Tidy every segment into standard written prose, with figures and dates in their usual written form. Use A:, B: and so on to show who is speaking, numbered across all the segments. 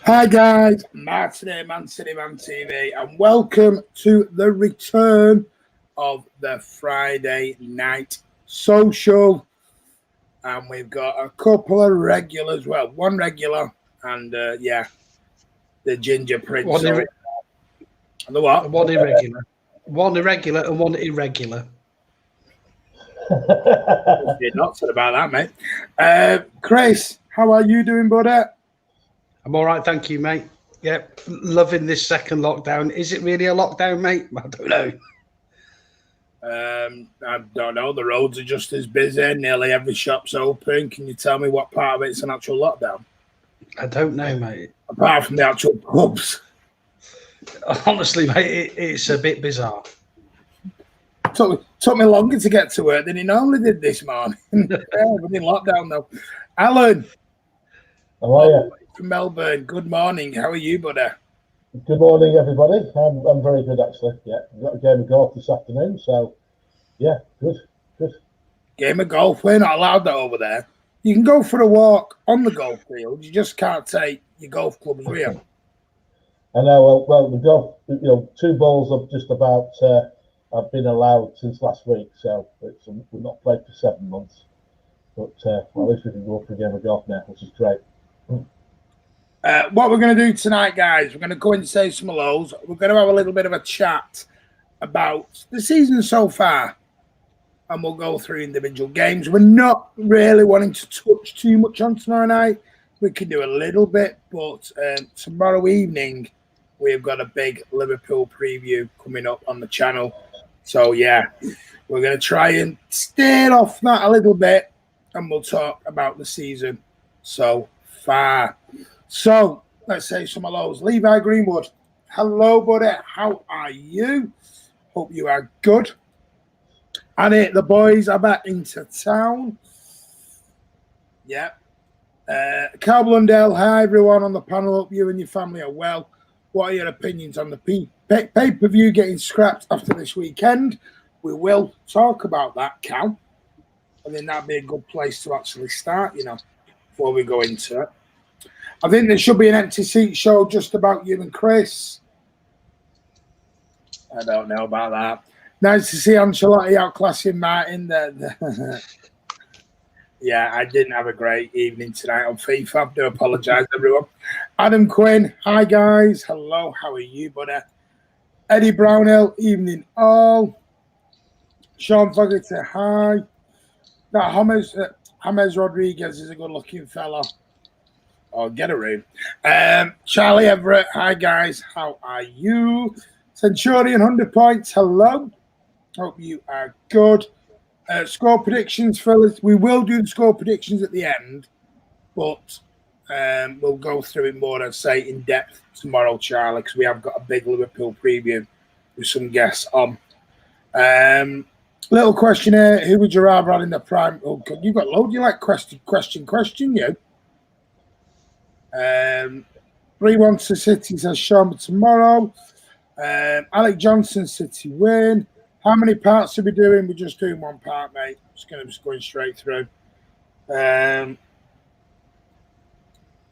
A: Hi guys, Martin here, mcfcfantv, and welcome to the return of the Friday night social. And we've got a couple of regulars, well, one regular and the Ginger Prince.
B: The what? One irregular and one irregular.
A: You're not said about that, mate. Chris, how are you doing, buddy?
B: I'm all right, thank you, mate. Yep, loving this second lockdown. Is it really a lockdown, mate? I don't know.
A: I don't know. The roads are just as busy. Nearly every shop's open. Can you tell me what part of it's an actual lockdown?
B: I don't know, mate.
A: Apart from the actual pubs.
B: Honestly, mate, it's a bit bizarre.
A: Took me longer to get to work than it normally did this morning. We're in lockdown, though. Alan.
C: How are you?
A: From Melbourne. Good morning. How are you, buddy?
C: Good morning, everybody. I'm very good, actually. Yeah, we've got a game of golf this afternoon, so yeah, good.
A: Game of golf. We're not allowed that over there. You can go for a walk on the golf field. You just can't take your golf clubs with you.
C: I know. Well, the golf, 2 balls have just about have been allowed since last week, so we've not played for 7 months. But at least we can go for a game of golf now, which is great.
A: What we're going to do tonight, guys, we're going to go and say some hellos. We're going to have a little bit of a chat about the season so far, and we'll go through individual games. We're not really wanting to touch too much on tomorrow night. We can do a little bit, but tomorrow evening, we've got a big Liverpool preview coming up on the channel. So, yeah, we're going to try and stay off that a little bit, and we'll talk about the season so far. So, let's say some hellos. Levi Greenwood. Hello, buddy. How are you? Hope you are good. And the boys are back into town. Yeah. Carl Blundell. Hi, everyone on the panel. Hope you and your family are well. What are your opinions on the pay-per-view getting scrapped after this weekend? We will talk about that, Cal. I think that'd be a good place to actually start, before we go into it. I think there should be an empty seat show just about you and Chris. I don't know about that. Nice to see Ancelotti outclassing Martin. Yeah, I didn't have a great evening tonight on FIFA. I do apologise, everyone. Adam Quinn. Hi, guys. Hello. How are you, buddy? Eddie Brownhill. Evening all. Sean Fogarty. Hi. That James Rodriguez is a good-looking fella. Oh, get a room. Charlie Everett. Hi, guys. How are you? Centurion 100 points. Hello. Hope you are good. Score predictions, fellas. We will do the score predictions at the end, but we'll go through it more, I'd say, in depth tomorrow, Charlie, because we have got a big Liverpool preview with some guests on. Little question here. Who would you rather have in the prime? Oh, God, you've got loads. You like question, you. 3-1 to City, says Sean, tomorrow. Alec Johnson, City win. How many parts are we doing? We're just doing one part, mate. Just going straight through. Let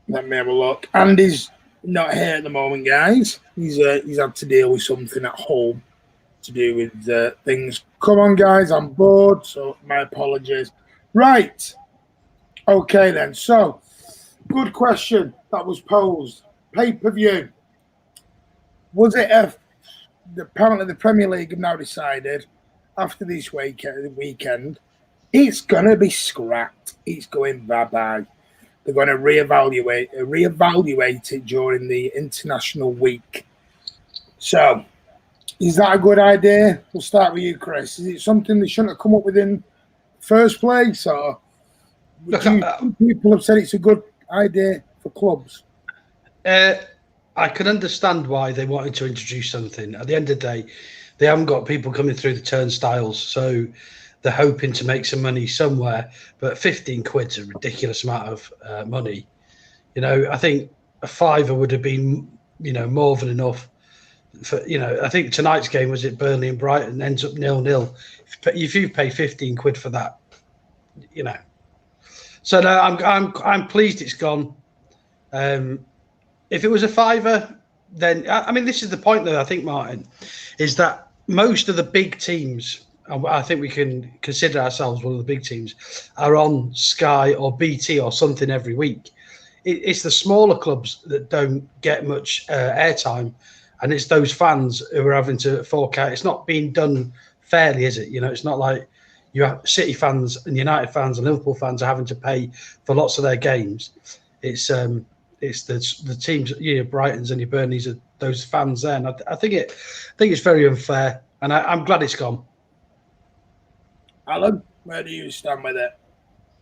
A: me have a look. Andy's not here at the moment, guys. He's had to deal with something at home to do with things. Come on, guys. I'm bored, so my apologies. Right. Okay, then. So, good question that was posed. pay-per-view. Was it apparently the Premier League have now decided after this weekend, it's going to be scrapped. It's going bye-bye. They're going to reevaluate it during the international week. So, is that a good idea? We'll start with you, Chris. Is it something they shouldn't have come up with in the first place, or people have said it's a good idea for clubs?
B: I can understand why they wanted to introduce something. At the end of the day, they haven't got people coming through the turnstiles, so they're hoping to make some money somewhere. But 15 quid's a ridiculous amount of money. You know, I think a fiver would have been, you know, more than enough. For, you know, I think tonight's game was at Burnley and Brighton, ends up 0-0. If you pay 15 quid for that, you know. So no, I'm pleased it's gone. If it was a fiver, then I mean, this is the point though. I think, Martin, is that most of the big teams, I think we can consider ourselves one of the big teams, are on Sky or BT or something every week. It's the smaller clubs that don't get much airtime, and it's those fans who are having to fork out. It's not being done fairly, is it? You know, it's not like you have City fans and United fans and Liverpool fans are having to pay for lots of their games. It's the teams, your Brightons and your Burnleys, are those fans there. And I think it's very unfair, and I'm glad it's gone.
A: Alan, where do you stand with it?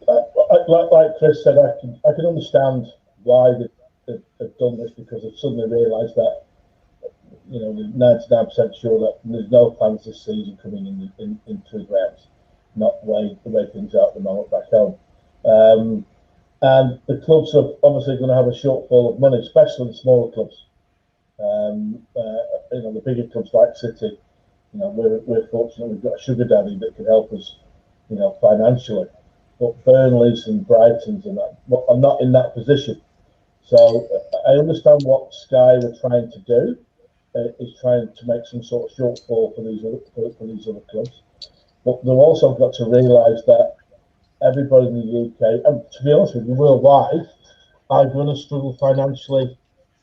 C: Like Chris said, I can understand why they've done this, because they've suddenly realised that, you know, 99% sure that there's no fans this season coming into the grounds, not the way things are at the moment back home. And the clubs are obviously going to have a shortfall of money, especially the smaller clubs. You know, the bigger clubs like City, you know, we're fortunate we've got a sugar daddy that can help us, you know, financially. But Burnleys and Brightons and that are not in that position. So I understand what Sky were trying to do, is trying to make some sort of shortfall for these other clubs. But they've also got to realise that everybody in the UK, and to be honest with you, worldwide, are going to struggle financially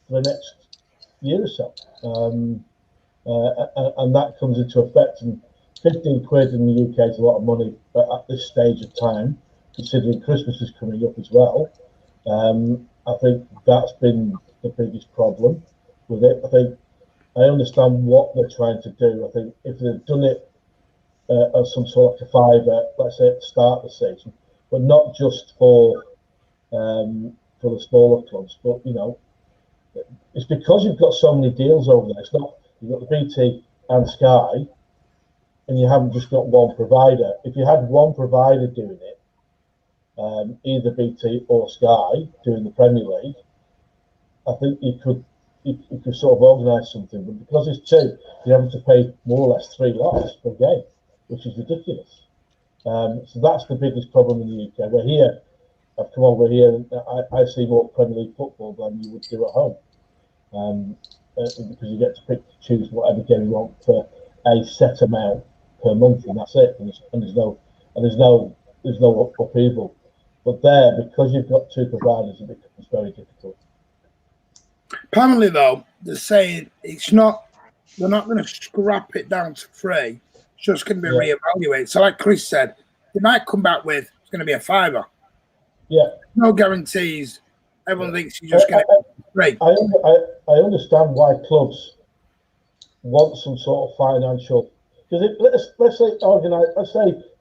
C: for the next year or so. And that comes into effect. And 15 quid in the UK is a lot of money at this stage of time, considering Christmas is coming up as well. I think that's been the biggest problem with it. I understand what they're trying to do. I think if they've done it as some sort of fiver, let's say at the start of the season, but not just for the smaller clubs, but, you know, it's because you've got so many deals over there. It's not, you've got the BT and Sky, and you haven't just got one provider. If you had one provider doing it, either BT or Sky doing the Premier League, I think you could sort of organise something. But because it's two, you're having to pay more or less 3 lots per game, which is ridiculous. So that's the biggest problem in the UK. We're here, I've come over here, and I see more Premier League football than you would do at home, because you get to pick, choose whatever game you want for a set amount per month, and that's it. And there's no upheaval. But there, because you've got 2 providers, it becomes very difficult.
A: Apparently, though, they're saying they're not going to scrap it down to 3. It's just going to be reevaluated. So, like Chris said, they might come back with it's going to be a fiver.
C: Yeah.
A: No guarantees. Everyone thinks you're just going to be 3.
C: I understand why clubs want some sort of financial. Because let's say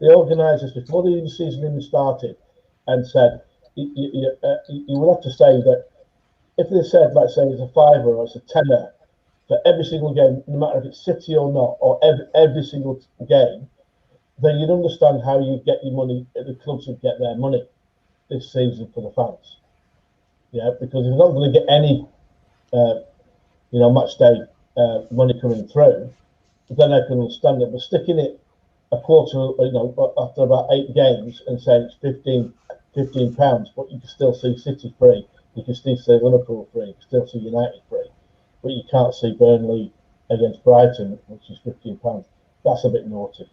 C: the organisers, before the season even started, and said you would have to say that if they said, let's say it's a fiver or it's a tenner for every single game, no matter if it's City or not, or every single game, then you'd understand how you get your money. The clubs would get their money this season for the fans. Yeah, because if you're not going to get any, match day money coming through, then I can understand it. But sticking it a quarter, after about 8 games and saying it's £15, but you can still see City free, you can still see Liverpool free, you can still see United free, but you can't see Burnley against Brighton, which is £15. That's a bit naughty.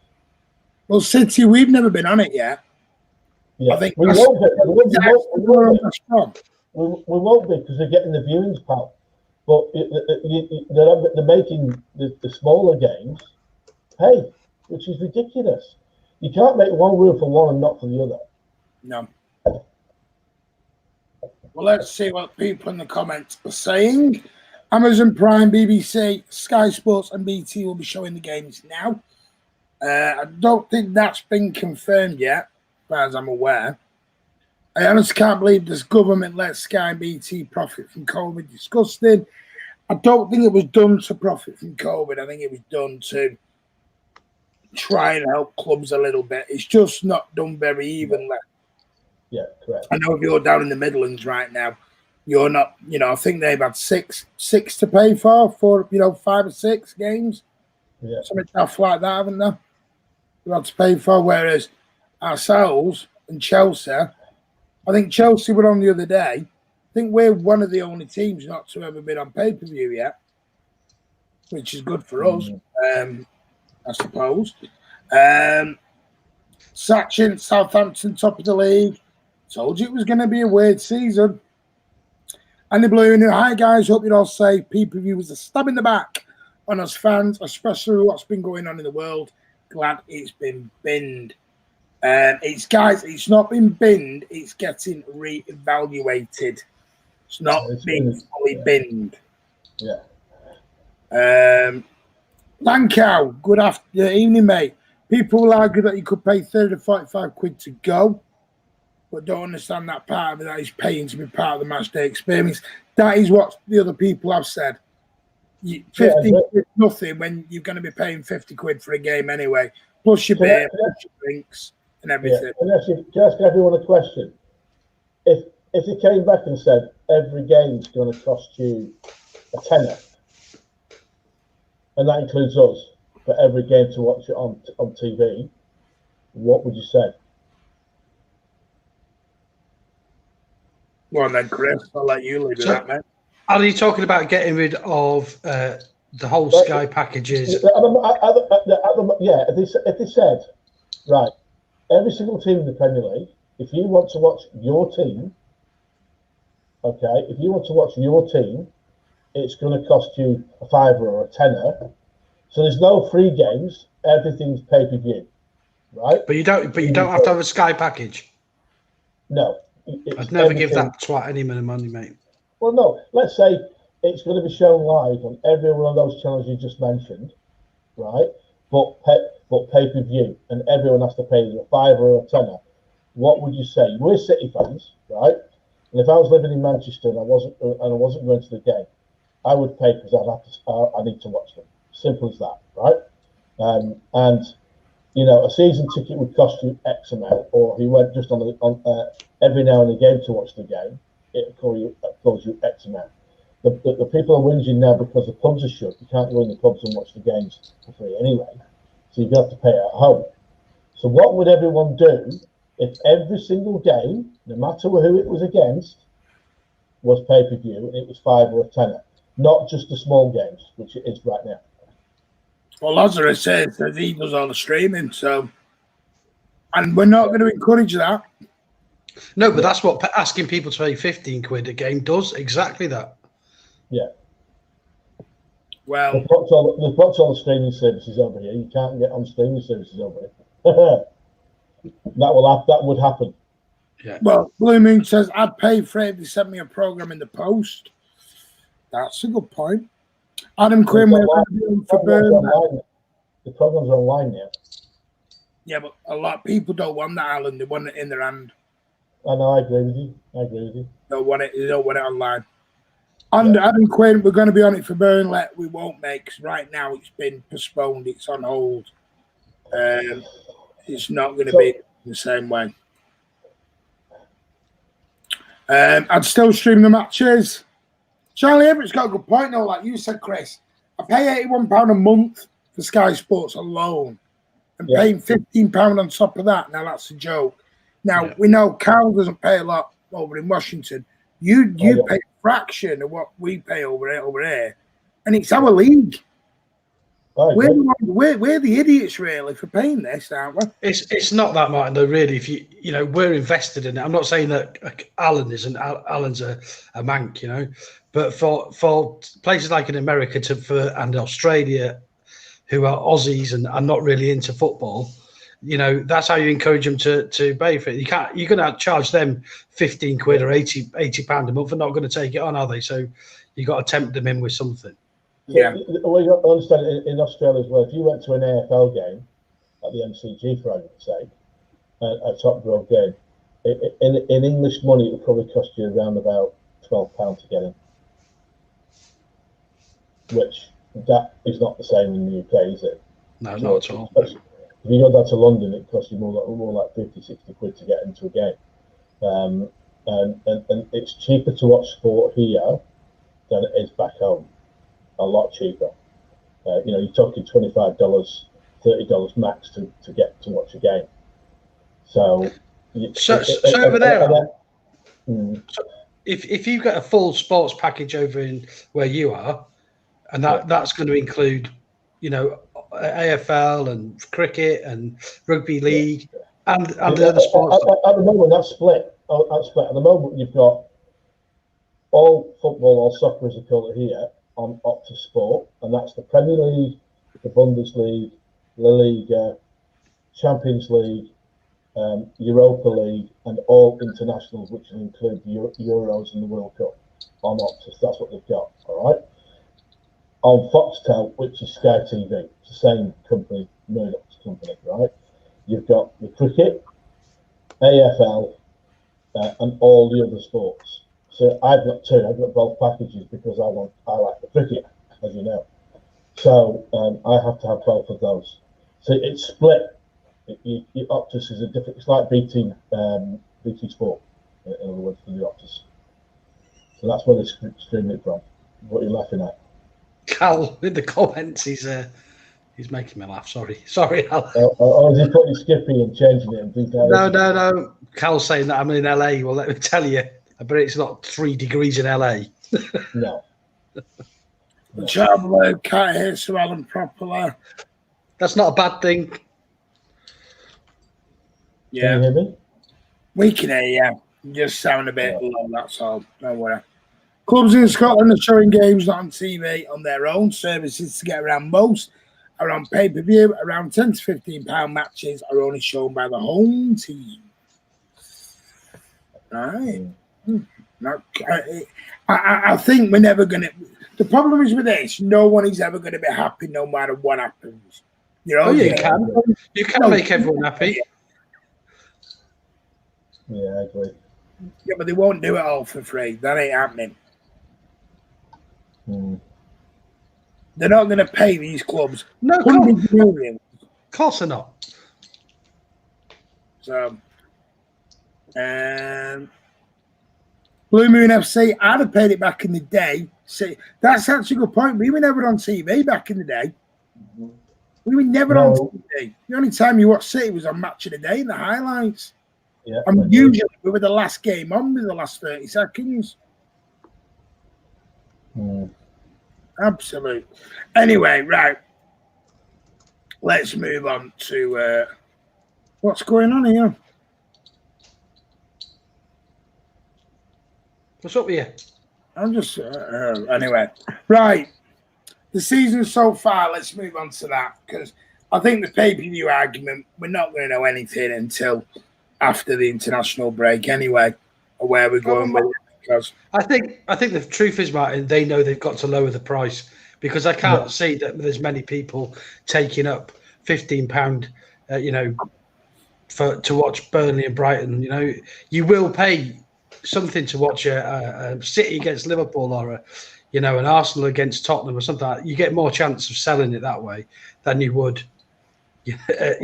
A: Well, City, we've never been on it yet.
C: Yeah,
A: I think
C: we won't be because they're getting the viewings, pal. But they're making the smaller games pay, which is ridiculous. You can't make one rule for one and not for the other.
A: No. Well, let's see what people in the comments are saying. Amazon Prime, BBC, Sky Sports, and BT will be showing the games now. I don't think that's been confirmed yet, as far as I'm aware. I honestly can't believe this government let Sky and BT profit from COVID. Disgusting. I don't think it was done to profit from COVID. I think it was done to try and help clubs a little bit. It's just not done very evenly.
C: Yeah, correct.
A: I know if you're down in the Midlands right now, you're not, I think they've had six to pay for 5 or 6 games.
C: Yeah.
A: Something tough like that, haven't they? They've had to pay for, whereas ourselves and Chelsea, I think Chelsea were on the other day. I think we're one of the only teams not to ever been on pay-per-view yet, which is good for us, I suppose. Sachin, Southampton, top of the league. Told you it was going to be a weird season. Andy Blue, hi guys, hope you're all safe. Pay-per-view was a stab in the back on us fans, especially what's been going on in the world. Glad it's been binned. It's not been binned, it's getting re-evaluated. It's not being fully binned.
C: Yeah.
A: Lankow, good evening, mate. People will argue that you could pay 30 to 45 quid to go, but don't understand that part of it, that is paying to be part of the match day experience. That is what the other people have said. 50 quid nothing when you're going to be paying 50 quid for a game anyway, plus your beer, plus your drinks and everything.
C: Yeah. Can I ask everyone a question? If you came back and said every game's going to cost you a tenner, and that includes us, for every game to watch it on TV, what would you say?
A: Well, then, Chris, I'll let you lead with that, mate.
B: Are you talking about getting rid of the whole Sky packages?
C: If they said, right, every single team in the Premier League, if you want to watch your team, it's going to cost you a £5 or a £10. So there's no free games. Everything's pay-per-view, right?
B: But you don't have to have a Sky package.
C: No,
B: I'd never give that twat any money, mate.
C: Well, no. Let's say it's going to be shown live on every one of those channels you just mentioned, right? But pay-per-view, and everyone has to pay you a £5 or a £10. What would you say? We're City fans, right? And if I was living in Manchester and I wasn't going to the game, I would pay because I need to watch them. Simple as that, right? And a season ticket would cost you X amount, or if you went just on every now and again to watch the game, it cost you X amount. The people are whinging now because the pubs are shut. You can't go in the pubs and watch the games for free anyway, so you're going to have to pay it at home. So what would everyone do if every single game, no matter who it was against, was pay-per-view and it was £5 or a £10, not just the small games, which it is right now?
A: Well, Lazarus says that he does all the streaming, and we're not going to encourage that.
B: No, but that's what asking people to pay 15 quid a game does, exactly that.
C: Yeah.
A: Well,
C: they've blocked all the streaming services over here. You can't get on streaming services over here. That would happen.
B: Yeah.
A: Well, Blue Moon says I'd pay for it if they sent me a program in the post. That's a good point. Adam Quinn,
C: the programs are online now.
A: Yeah, but a lot of people don't want that, Alan. They want it in their hand.
C: I know. I agree with you. They
A: don't want it online. And Adam Quinn, we're going to be on it for Burnley. We won't make, because right now it's been postponed. It's on hold. It's not going to be the same way. I'd still stream the matches. Charlie Everett's got a good point, though. Like you said, Chris, I pay £81 a month for Sky Sports alone, and paying £15 on top of that. Now that's a joke. Now we know Carl doesn't pay a lot over in Washington. You pay a fraction of what we pay over here, and it's our league. We're the idiots, really, for paying this, aren't we?
B: It's not that, Martin, though, really. If we're invested in it. I'm not saying that Alan isn't. Alan's a mank, But for places like in America and Australia, who are Aussies and are not really into football, that's how you encourage them to pay for it. You're going to charge them 15 quid or 80 pound a month. They're not going to take it on, are they? So you got to tempt them in with something.
A: Yeah.
C: Well, you understand in Australia as well. If you went to an AFL game at the MCG, for argument's sake, a top grade game, in English money, it would probably cost you around about £12 to get in. Which that is not the same in the UK, is it?
B: No, not at all.
C: If you go down to London, it costs you more like 50, 60 quid to get into a game. And it's cheaper to watch sport here than it is back home. A lot cheaper. You're talking $25, $30 max to get to watch a game. So
B: over there, if you get a full sports package over in where you are, and that's going to include, AFL and cricket and rugby league and the other sports.
C: At the moment, that's split. At the moment, you've got all football or soccer, as they call it here, on Optus Sport, and that's the Premier League, the Bundesliga, La Liga, Champions League, Europa League, and all internationals, which include the Euros and the World Cup on Optus. That's what they've got. All right. On Foxtel, which is Sky TV, it's the same company, Murdoch's company, right? You've got the cricket, AFL, and all the other sports. So I've got two. I've got both packages because I like the cricket, as you know. So I have to have both of those. So it's split. Optus is a different. It's like BT Sport, in other words, for the Optus. So that's where they're streaming it from. What are you laughing at?
B: Cal in the comments, he's making me laugh. Sorry, Al.
C: Is he putting Skippy and changing it?
B: No. Cal's saying that I'm in LA. Well, let me tell you, I bet it's not 3 degrees in LA.
C: No.
A: The traveller can't hear Sir Alan properly.
B: That's not a bad thing.
A: Yeah.
C: Can you hear me?
A: We can hear you. You just sound a bit low, that's all. Don't worry. Clubs in Scotland are showing games not on TV on their own services to get around most. Are on pay-per-view. Around £10 to £15 matches are only shown by the home team. Right. I think we're never going to... The problem is with this, no one is ever going to be happy no matter what happens.
B: You can. You can make everyone happy.
C: Yeah, I agree.
A: Yeah, but they won't do it all for free. That ain't happening. They're not going to pay these clubs.
B: No,
A: $100 million.
B: Of course they're not.
A: So, Blue Moon FC, I'd have paid it back in the day. See, that's actually a good point. We were never on TV back in the day. We were never on TV. The only time you watched City was on Match of the Day in the highlights.
C: Yeah,
A: and usually we were the last game on with the last 30 seconds. Absolutely. Anyway, right. Let's move on to what's going on here.
B: What's up with you?
A: I'm just anyway. Right. The season so far, let's move on to that because I think the pay-per-view argument, we're not going to know anything until after the international break anyway, or where we're going with it. Because
B: I think the truth is, Martin, they know they've got to lower the price because I can't see that there's many people taking up £15, to watch Burnley and Brighton. You will pay something to watch a City against Liverpool or an Arsenal against Tottenham or something like that. You get more chance of selling it that way than you would. But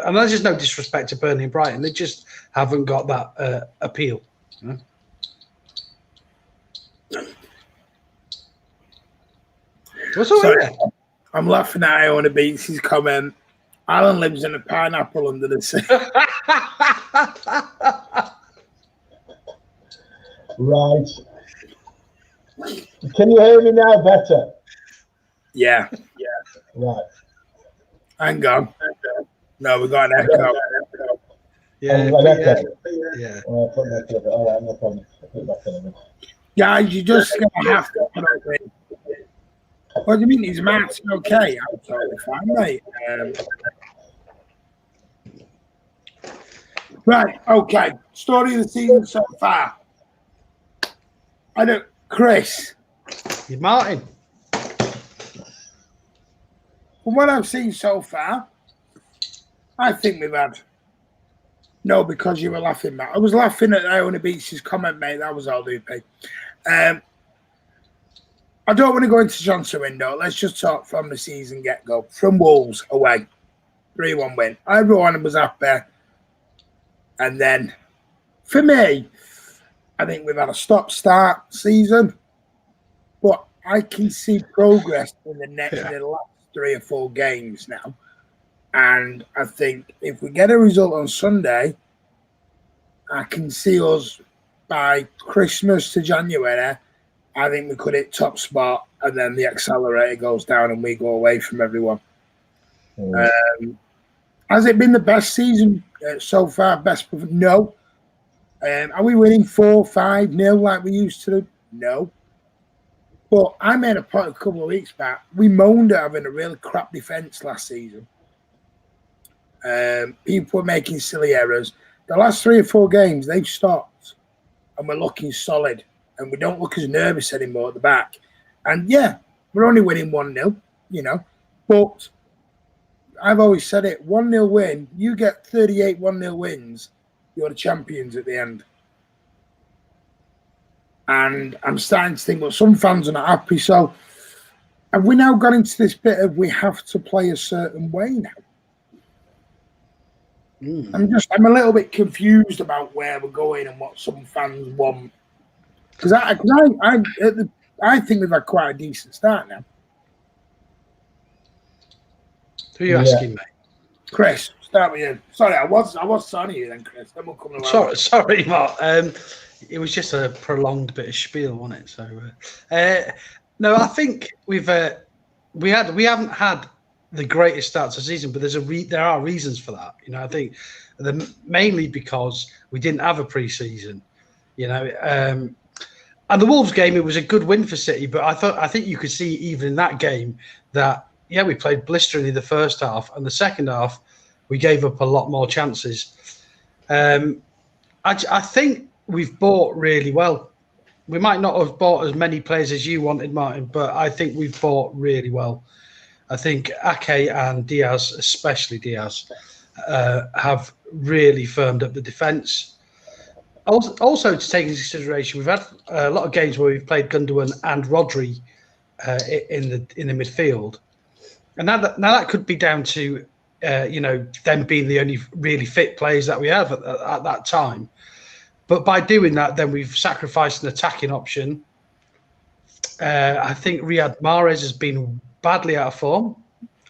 B: and there's just no disrespect to Burnley and Brighton. They just haven't got that appeal. What's up with it?
A: I'm laughing at Iona Beats' comment. Alan lives in a pineapple under the sea.
C: Right. Can you hear me now better?
A: Yeah.
C: Right.
A: Hang on. No, we got an echo.
B: Yeah.
C: All right,
B: Yeah.
C: all right, no problem. I'll put it back in a minute.
A: Guys, you're just going to have to put up with. What do you mean? Is Martin okay? I'm totally fine, mate. Right, okay. Story of the season so far. I don't, Chris.
B: You Martin.
A: From what I've seen so far, I think we've had. No, because you were laughing, Matt. I was laughing at Iona Beach's comment, mate. That was all, Doopy. I don't want to go into Johnson window. Let's just talk from the season get-go. From Wolves away. 3-1 win. Everyone was happy. And then, for me, I think we've had a stop-start season. But I can see progress in the last 3 or 4 games now. And I think if we get a result on Sunday, I can see us by Christmas to January. I think we could hit top spot, and then the accelerator goes down and we go away from everyone. Has it been the best season so far? Best? No. Are we winning 4-5-0 like we used to do? No. But I made a point a couple of weeks back. We moaned at having a really crap defence last season. People were making silly errors. The last 3 or 4 games, they've stopped. And we're looking solid. And we don't look as nervous anymore at the back. And, yeah, we're only winning 1-0, you know. But I've always said it, 1-0 win, you get 38 1-0 wins, you're the champions at the end. And I'm starting to think, well, some fans are not happy. So have we now got into this bit of we have to play a certain way now? I'm a little bit confused about where we're going and what some fans want. Because I think we've had quite a decent start now.
B: Who are you asking, mate?
A: Chris, start with you. Sorry, I was signing you then, Chris. Then we'll come around.
B: Sorry, Mark. It was just a prolonged bit of spiel, wasn't it? So, no, I think we haven't had the greatest start to the season, but there are reasons for that. You know, I think mainly because we didn't have a pre-season. You know, and the Wolves game, it was a good win for City, but I think you could see even in that game that we played blisteringly the first half, and the second half we gave up a lot more chances. I think we've bought really well. We might not have bought as many players as you wanted, Martin, but I think we've bought really well. I think Ake and Diaz, especially Diaz, have really firmed up the defence. Also, to take into consideration, we've had a lot of games where we've played Gundogan and Rodri in the midfield, and now that could be down to them being the only really fit players that we have at that time. But by doing that, then we've sacrificed an attacking option. I think Riyad Mahrez has been badly out of form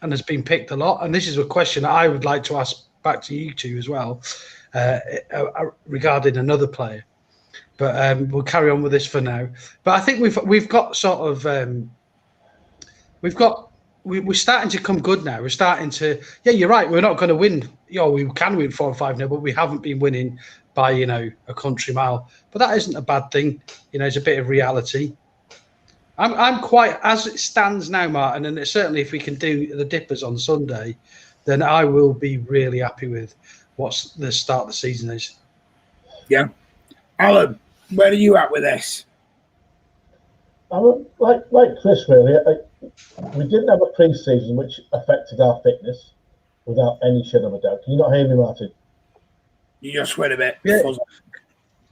B: and has been picked a lot. And this is a question I would like to ask back to you two as well regarding another player. But we'll carry on with this for now. But I think we've got sort of we're starting to come good now. We're starting to you're right. We're not going to win. We can win 4-5-0, but we haven't been winning by a country mile. But that isn't a bad thing. It's a bit of reality. I'm quite, as it stands now, Martin, and certainly if we can do the Dippers on Sunday, then I will be really happy with what the start of the season is.
A: Yeah. Alan, where are you at with this?
C: Like Chris, really. We didn't have a pre-season which affected our fitness without any shadow of a doubt. Can you not hear me, Martin?
A: You just went a bit.
C: Yeah.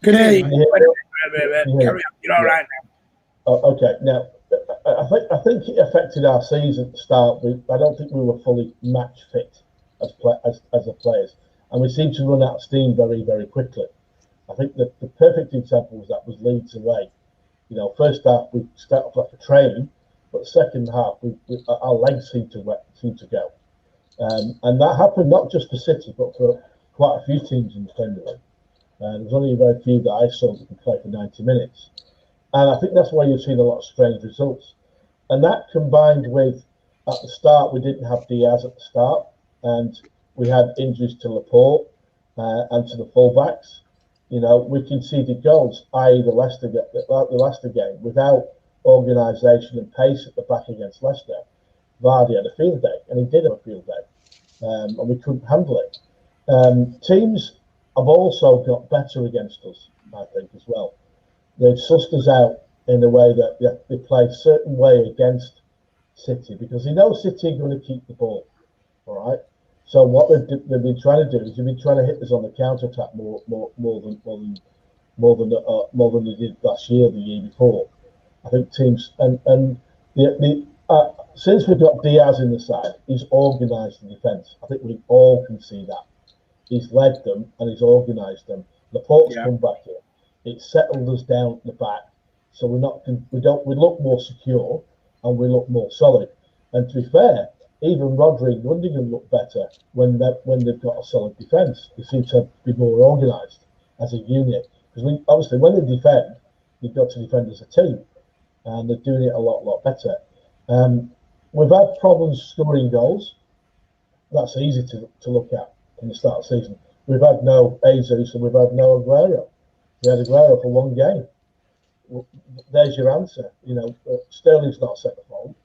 A: Can hear you. Carry on. You're all right now.
C: Oh, okay. Now, I think it affected our season at the start. I don't think we were fully match fit as the players, and we seemed to run out of steam very, very quickly. I think the perfect example was Leeds away. First half we started off like a train, but second half our legs seemed to go, and that happened not just for City but for quite a few teams in the Premier League. There's only very few that I saw that could play for 90 minutes. And I think that's why you've seen a lot of strange results. And that combined with, at the start, we didn't have Diaz at the start, and we had injuries to Laporte and to the fullbacks. You know, we conceded goals, i.e. the Leicester game, without organisation and pace at the back against Leicester. Vardy had a field day, and he did have a field day, and we couldn't handle it. Teams have also got better against us, I think, as well. They've sussed us out in a way that they play a certain way against City, because they know City are going to keep the ball, all right? So what they've been trying to do is they've been trying to hit us on the counter-attack more than they did last year, the year before. I think teams since we've got Diaz in the side, he's organised the defence. I think we all can see that. He's led them and he's organised them. Laporte's come back in. It's settled us down at the back, so we look more secure and we look more solid. And to be fair, even Rodri and Gundogan look better when they've got a solid defence. They seem to be more organised as a unit. Because obviously, when they defend, you've got to defend as a team, and they're doing it a lot better. We've had problems scoring goals. That's easy to look at in the start of the season. We've had no Jesus and we've had no Aguero. We had Aguero for one game. There's your answer. You know, Sterling's not centre forward,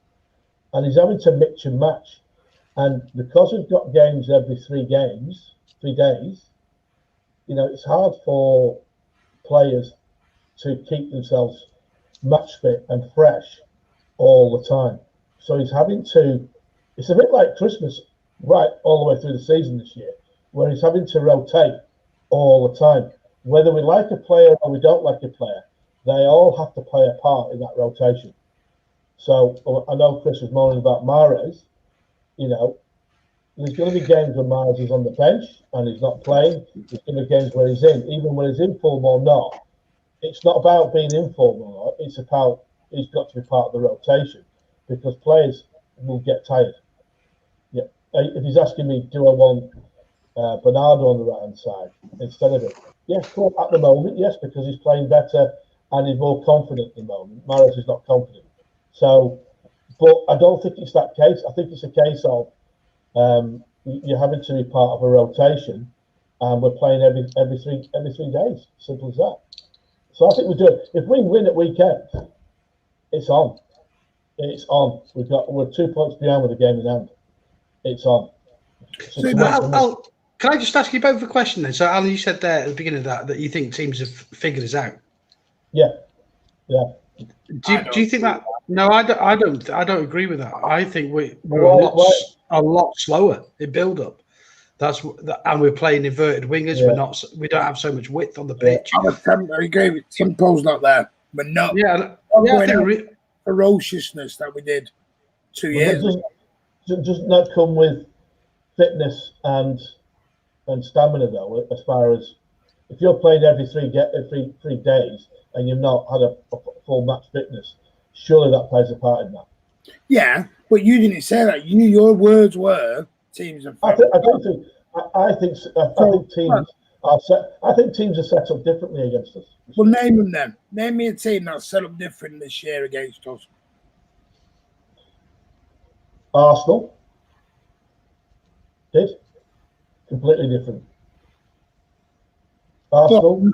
C: and he's having to mix and match. And because we've got games every 3 days, you know, it's hard for players to keep themselves match fit and fresh all the time. So he's having to. It's a bit like Christmas, right, all the way through the season this year, where he's having to rotate all the time. Whether we like a player or we don't like a player, they all have to play a part in that rotation. So I know Chris was moaning about Mahrez. You know, there's going to be games when Mahrez is on the bench and he's not playing. There's going to be games where he's in, even when he's in form or not. It's not about being in form or not. It's about he's got to be part of the rotation, because players will get tired. Yeah, if he's asking me, do I want Bernardo on the right-hand side instead of him? Yes, at the moment, yes, because he's playing better and he's more confident at the moment. Mahrez is not confident. So, but I don't think it's that case. I think it's a case of you're having to be part of a rotation, and we're playing every 3 days. Simple as that. So I think we're doing. If we win at weekend, it's on. It's on. We're 2 points behind with the game in hand. It's on.
B: So can I just ask you both a question then? So Alan, you said there at the beginning of that you think teams have figured us out.
C: Yeah.
B: Do you think that? No, I don't agree with that. I think we're a lot slower in build up. And we're playing inverted wingers. Yeah. We don't have so much width on the pitch.
A: I agree with tempo's not there. We're not. Ferociousness that we did 2 years ago.
C: Does not come with fitness and stamina though. As far as if you're playing every 3 days and you've not had a full match fitness, surely that plays a part in that.
A: Yeah, but you didn't say that. You knew your words were teams are.
C: I think teams are set up differently against us.
A: Well, name them then. Name me a team that's set up different this year against us.
C: Arsenal did completely different. Arsenal,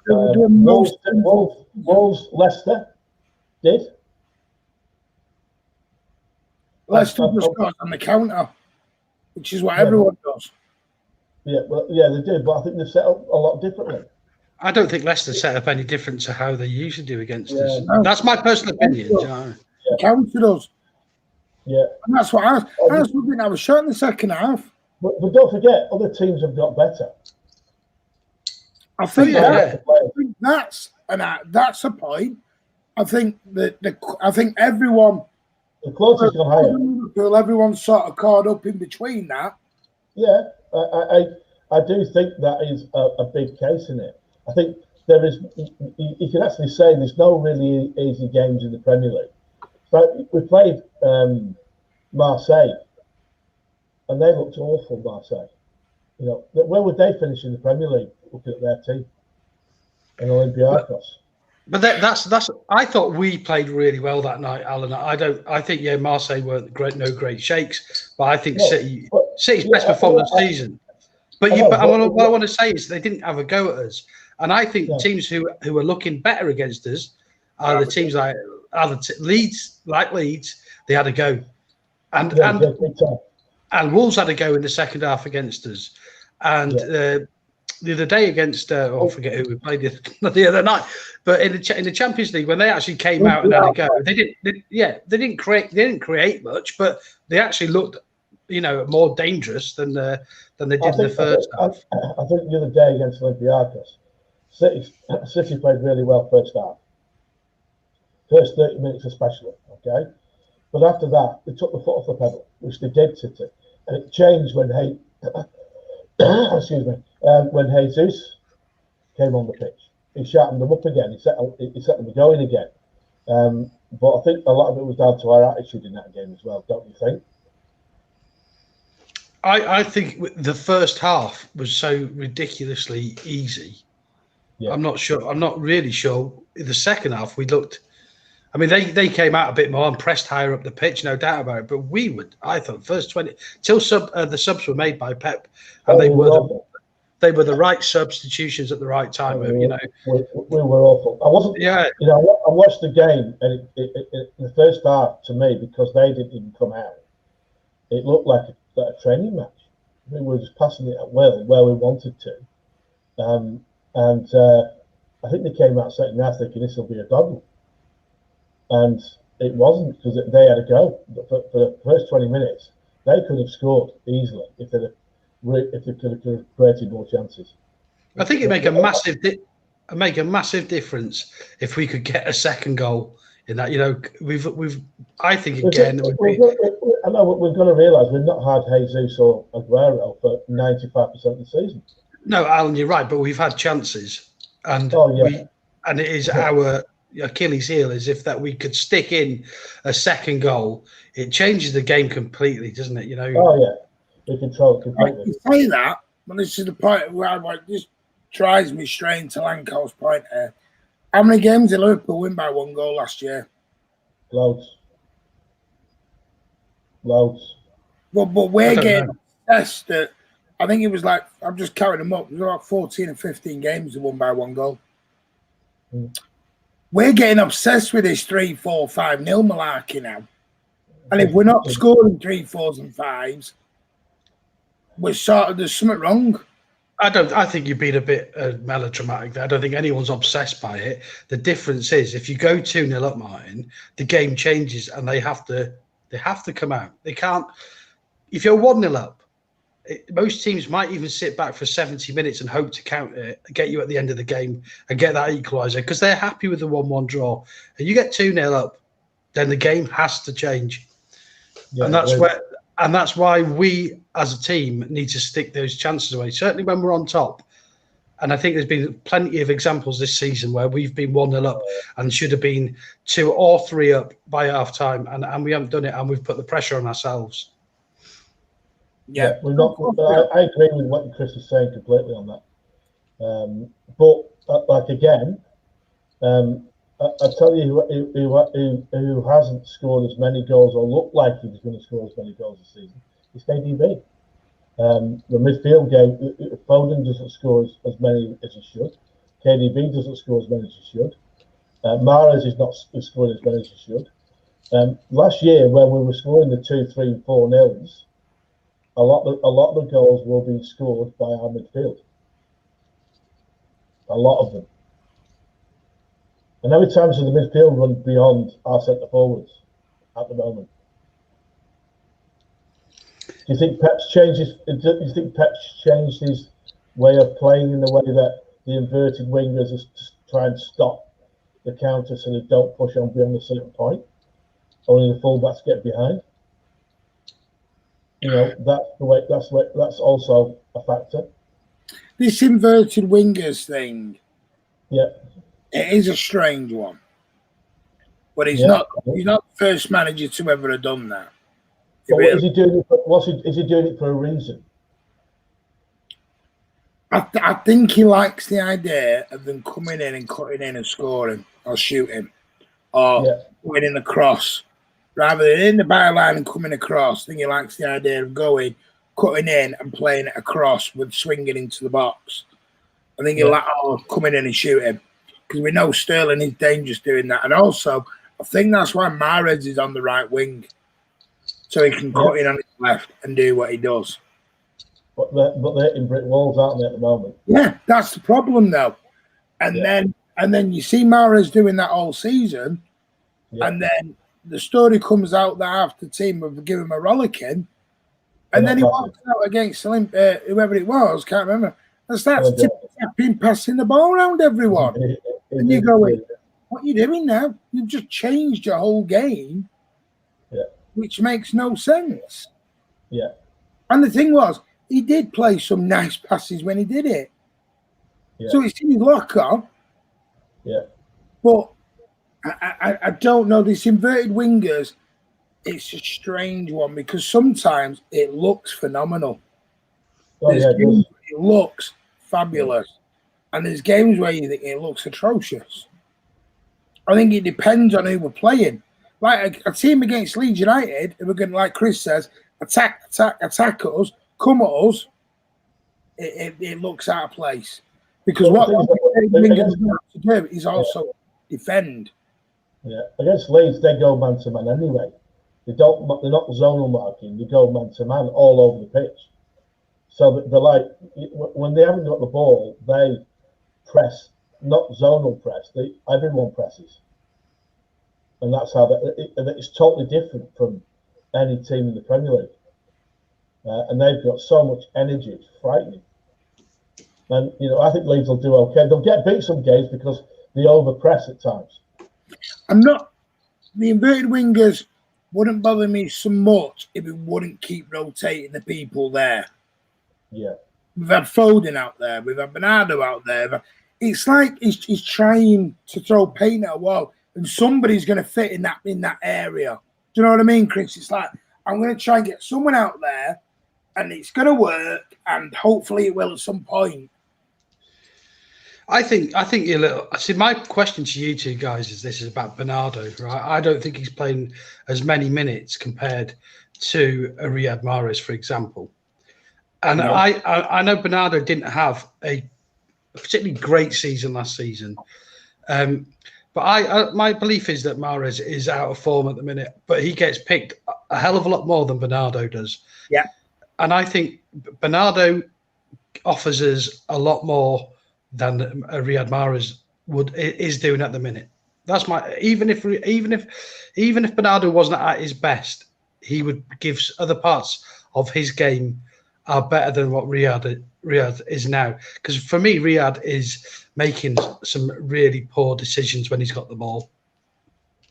C: Wolves, Leicester did.
A: Leicester just got on the counter, which is what everyone does.
C: Yeah, well, yeah, they did, but I think they're set up a lot differently.
B: I don't think Leicester set up any different to how they usually do against us. No. That's my personal opinion.
A: Counted us.
C: Yeah.
A: And that's what I was shot in the second half.
C: But don't forget, other teams have got better.
A: I think that's a point. I think I think everyone.
C: The closest gone higher.
A: Everyone's sort of caught up in between that.
C: Yeah, I do think that is a big case in it. I think there is. You can actually say there's no really easy games in the Premier League. But we played Marseille, and they looked awful. Marseille, you know, where would they finish in the Premier League? Looking at their team and Olympiacos.
B: But that's. I thought we played really well that night, Alan. I think Marseille weren't no great shakes, but I think City's best performance season. But what I want to say is they didn't have a go at us, And I think teams who are looking better against us are the teams like Leeds, they had a go, and Wolves had a go in the second half against us, and the other day against I forget who we played the other night, but in the Champions League when they actually came out and had a go, they didn't create much, but they actually looked more dangerous than they did in the first half.
C: I think the other day against Olympiacos, City played really well first half. First 30 minutes especially, okay? But after that, they took the foot off the pedal, which they did, City. And it changed when when Jesus came on the pitch. He sharpened them up again. He set them going again. But I think a lot of it was down to our attitude in that game as well, don't you think?
B: I think the first half was so ridiculously easy. Yeah. I'm not sure. I'm not really sure. In the second half, we looked. I mean, they came out a bit more and pressed higher up the pitch, no doubt about it. But I thought, first 20 till the subs were made by Pep, and they were the right substitutions at the right time.
C: We were awful. I wasn't. Yeah. I watched the game, and it, the first half to me, because they didn't even come out, it looked like a training match. We were just passing it at will where we wanted to, and I think they came out second half thinking this will be a doggle. And it wasn't, because they had a go. For the first 20 minutes, they could have scored easily if they could have created more chances.
B: I think it'd make a massive difference if we could get a second goal in that. I think again.
C: I know, but we've got to realise we've not had Jesus or Aguero for 95% of the season.
B: No, Alan, you're right, but we've had chances, and it is our Achilles heel is if that we could stick in a second goal, it changes the game completely, doesn't it?
C: Oh yeah, we control it completely.
A: You say that, but this is the point where this drives me straight into Lanco's point here. How many games did Liverpool win by 1 goal last year?
C: Loads.
A: But we're getting obsessed that I think it was like, I'm just counting them up, it was like 14 and 15 games that won by 1 goal. We're getting obsessed with this 3-4, 5-0 malarkey now. And if we're not scoring 3, 4s and 5s, there's something wrong.
B: I think you've been a bit melodramatic there. I don't think anyone's obsessed by it. The difference is if you go 2-0 up, Martin, the game changes and they have to come out. They can't. If you're 1-0 up, most teams might even sit back for 70 minutes and hope to counter it, get you at the end of the game and get that equaliser because they're happy with the 1-1 draw. And you get 2-0 up, then the game has to change. Yeah, and that's why we as a team need to stick those chances away, certainly when we're on top. And I think there's been plenty of examples this season where we've been 1-0 up and should have been 2 or 3 up by half time, and we haven't done it, and we've put the pressure on ourselves.
C: Yeah, we're not. I agree with what Chris is saying completely on that. But again, I tell you who hasn't scored as many goals or looked like he was going to score as many goals this season. It's KDB. The midfield game, Foden doesn't score as many as he should. KDB doesn't score as many as he should. Mahrez is not scoring as many as he should. Last year, when we were scoring the 2, 3, 4 nils, a lot of the goals will be scored by our midfield. A lot of them. And how many times does the midfield run beyond our centre forwards at the moment? Do you think Pep's changed his way of playing in the way that the inverted wingers is to try and stop the counter so they don't push on beyond a certain point? Only the fullbacks get behind. That's also a factor.
A: This inverted wingers thing,
C: yeah,
A: it is a strange one. But he's not the first manager to ever have done that.
C: But is he doing it? Is he doing it for a reason?
A: I think he likes the idea of them coming in and cutting in and scoring or shooting or putting in a cross. Rather than in the byline and coming across, I think he likes the idea of going, cutting in and playing it across with swinging into the box. I think he'll come in and shoot him because we know Sterling is dangerous doing that. And also, I think that's why Mahrez is on the right wing, so he can cut in on his left and do what he does.
C: But they're hitting brick walls, aren't they, at the moment?
A: Yeah, that's the problem, though. And then you see Mahrez doing that all season, and then the story comes out that half the team have given him a rollicking, and then he walks out against whoever it was, can't remember, and starts passing the ball around everyone. And you go, what are you doing now? You've just changed your whole game, which makes no sense.
C: Yeah.
A: And the thing was, he did play some nice passes when he did it. Yeah. So it's in his locker.
C: Yeah.
A: But I don't know. These inverted wingers, it's a strange one because sometimes it looks phenomenal. It looks fabulous. And there's games where you think it looks atrocious. I think it depends on who we're playing. Like a team against Leeds United, if we're going to, like Chris says, attack us, come at us, it looks out of place. Because what wingers have to do is also defend.
C: Yeah, against Leeds, they go man to man anyway. They're not zonal marking. They go man to man all over the pitch. So they're like, when they haven't got the ball, they press, not zonal press. Everyone presses, and that's how it's totally different from any team in the Premier League. And they've got so much energy; it's frightening. And I think Leeds will do okay. They'll get beat some games because they overpress at times.
A: The inverted wingers wouldn't bother me so much if it wouldn't keep rotating the people there.
C: Yeah.
A: We've had Foden out there. We've had Bernardo out there. It's like he's trying to throw paint at a wall, and somebody's going to fit in that area. Do you know what I mean, Chris? It's like I'm going to try and get someone out there, and it's going to work, and hopefully it will at some point.
B: I think you're a little. See, my question to you two guys is about Bernardo, right? I don't think he's playing as many minutes compared to a Riyad Mahrez, for example. And I know Bernardo didn't have a particularly great season last season, but my belief is that Mahrez is out of form at the minute, but he gets picked a hell of a lot more than Bernardo does.
A: Yeah,
B: and I think Bernardo offers us a lot more than Riyad Mahrez is doing at the minute. That's my even if Bernardo wasn't at his best, he would give other parts of his game are better than what Riyad is now. Because for me, Riyad is making some really poor decisions when he's got the ball.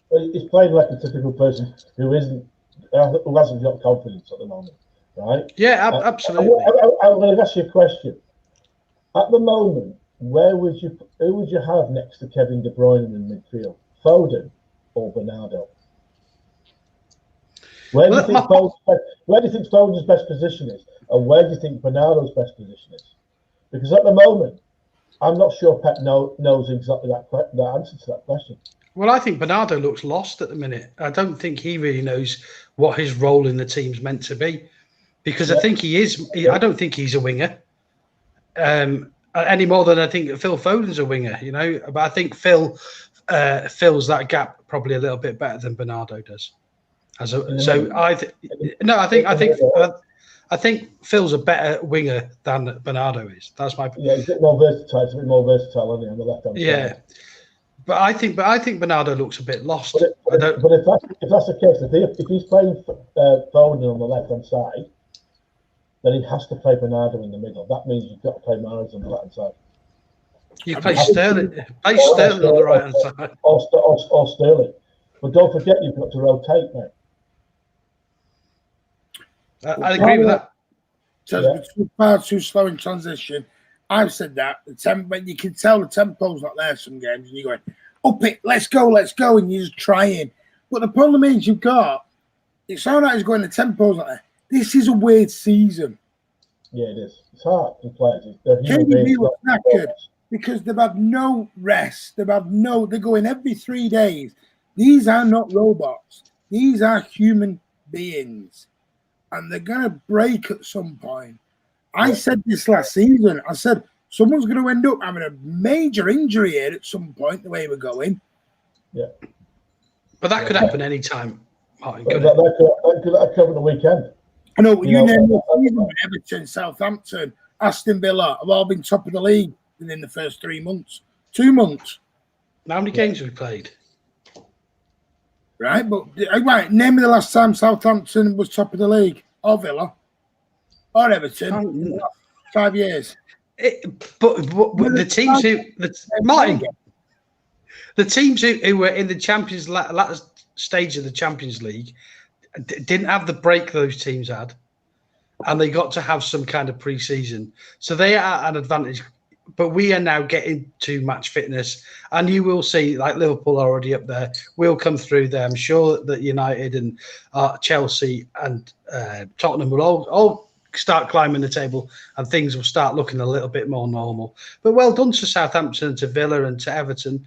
C: Well, he's playing like a typical person who hasn't got confidence at the moment, right?
B: Yeah, absolutely.
C: I'm going to ask you a question. At the moment, who would you have next to Kevin De Bruyne in the midfield? Foden or Bernardo? Where do you think Foden's best position is, and where do you think Bernardo's best position is? Because at the moment, I'm not sure Pep knows exactly the answer to that question.
B: Well, I think Bernardo looks lost at the minute. I don't think he really knows what his role in the team's meant to be, because I think he is. I don't think he's a winger. Any more than I think Phil Foden's a winger, But I think Phil fills that gap probably a little bit better than Bernardo does. I think Phil's a better winger than Bernardo is. That's my.
C: Yeah, he's a bit more versatile. He's a bit more versatile, isn't he, on the left hand side?
B: Yeah, but I think Bernardo looks a bit lost.
C: But if that's the case, if he's playing Foden on the left hand side, then he has to play Bernardo in the middle. That means you've got to play Mahrez on the right hand side.
B: You play Sterling. Play Sterling on the right hand side.
C: Or Sterling. But don't forget, you've got to rotate, mate.
B: I agree with that.
A: So far too slow in transition. I've said that. But you can tell the tempo's not there some games, and you're going, up it, let's go, and you're just trying. But the problem is it's all right, it's going, the tempo's not there. This is a weird season.
C: Yeah, it is. It's hard to play.
A: KDB was knackered because they've had no rest. They're going every 3 days. These are not robots. These are human beings. And they're going to break at some point. I said this last season. I said, someone's going to end up having a major injury here at some point, the way we're going.
C: Yeah.
B: But that could happen any time, Martin.
C: That could happen the weekend.
A: I know, you name it, Everton, Southampton, Aston Villa have all been top of the league within the first 3 months. 2 months.
B: How many games have we played?
A: Right, but name me the last time Southampton was top of the league, or Villa, or Everton in the last 5 years.
B: But the teams Martin, the teams who were in the Champions last stage of the Champions League didn't have the break those teams had, and they got to have some kind of pre-season, so they are at an advantage. But we are now getting to match fitness, and you will see, like Liverpool are already up there. We'll come through there. I'm sure that United and Chelsea and Tottenham will all start climbing the table, and things will start looking a little bit more normal. But well done to Southampton, to Villa, and to Everton,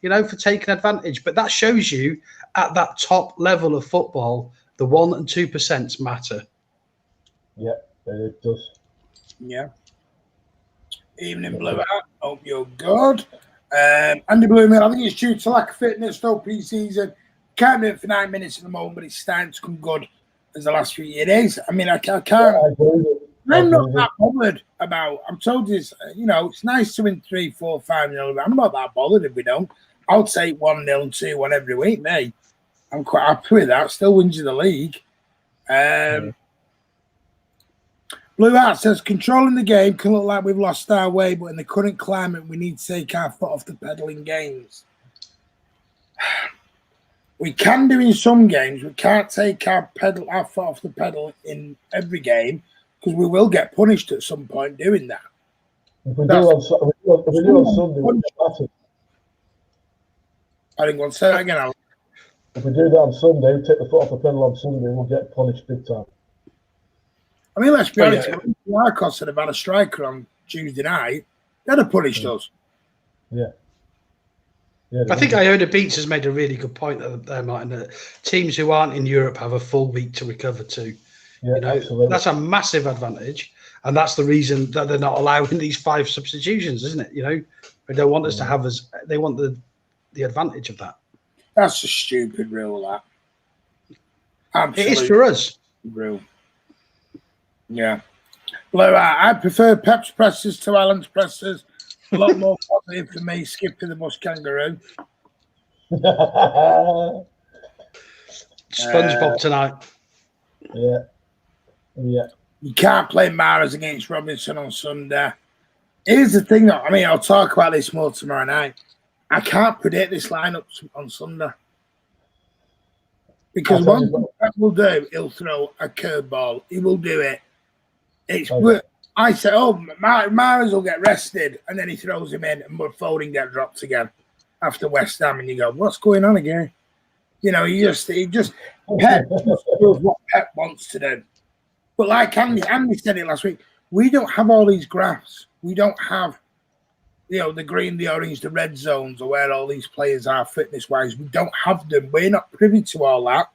B: for taking advantage. But that shows you at that top level of football, the 1% and 2% matter.
C: Yeah, it does.
A: Yeah. Evening, Blue Hat. Hope you're good. Andy Blooming, I think it's due to lack of fitness, though, pre-season. Can't do it for 9 minutes at the moment, but it's starting to come good as the last few years. I mean, I can't. I'm not that bothered about. I'm told this, it's nice to win 3, 4, 5-0. I'm not that bothered if we don't. I'll take 1-0 and 2-1 every week, mate. I'm quite happy with that. Still wins you the league. Blue Hat says, controlling the game can look like we've lost our way, but in the current climate, we need to take our foot off the pedal in games. We can do in some games. We can't take our foot off the pedal in every game because we will get punished at some point doing that.
C: If we do on Sunday,
A: I think we'll say that again, Alex.
C: If we do that on Sunday, we take the foot off the pedal on Sunday, we'll get punished big time.
A: I mean, let's be honest. If Lycos had had a striker on Tuesday night, they'd have punished us.
C: Yeah.
B: I think Iona Beats has made a really good point there, Martin, that teams who aren't in Europe have a full week to recover to.
C: Yeah, absolutely.
B: That's a massive advantage, and that's the reason that they're not allowing these 5 substitutions, isn't it? They don't want us to have they want the advantage of that.
A: That's a stupid rule, that. Absolutely.
B: It is for us.
A: Rule. Yeah. Well, I prefer Pep's presses to Alan's presses. A lot more positive for me, skipping the bus kangaroo.
B: SpongeBob tonight.
C: Yeah.
A: You can't play Mahrez against Robinson on Sunday. Here's the thing, though. I mean, I'll talk about this more tomorrow night. I can't predict this lineup on Sunday. Because one thing Pep will do, he'll throw a curveball. He will do it. I say, Mahrez will get rested, and then he throws him in, and Foden get dropped again after West Ham, and you go, what's going on again? Pep just does what Pep wants to do. But like Andy said it last week, we don't have all these graphs. We don't have, the green, the orange, the red zones, or where all these players are fitness-wise. We don't have them. We're not privy to all that.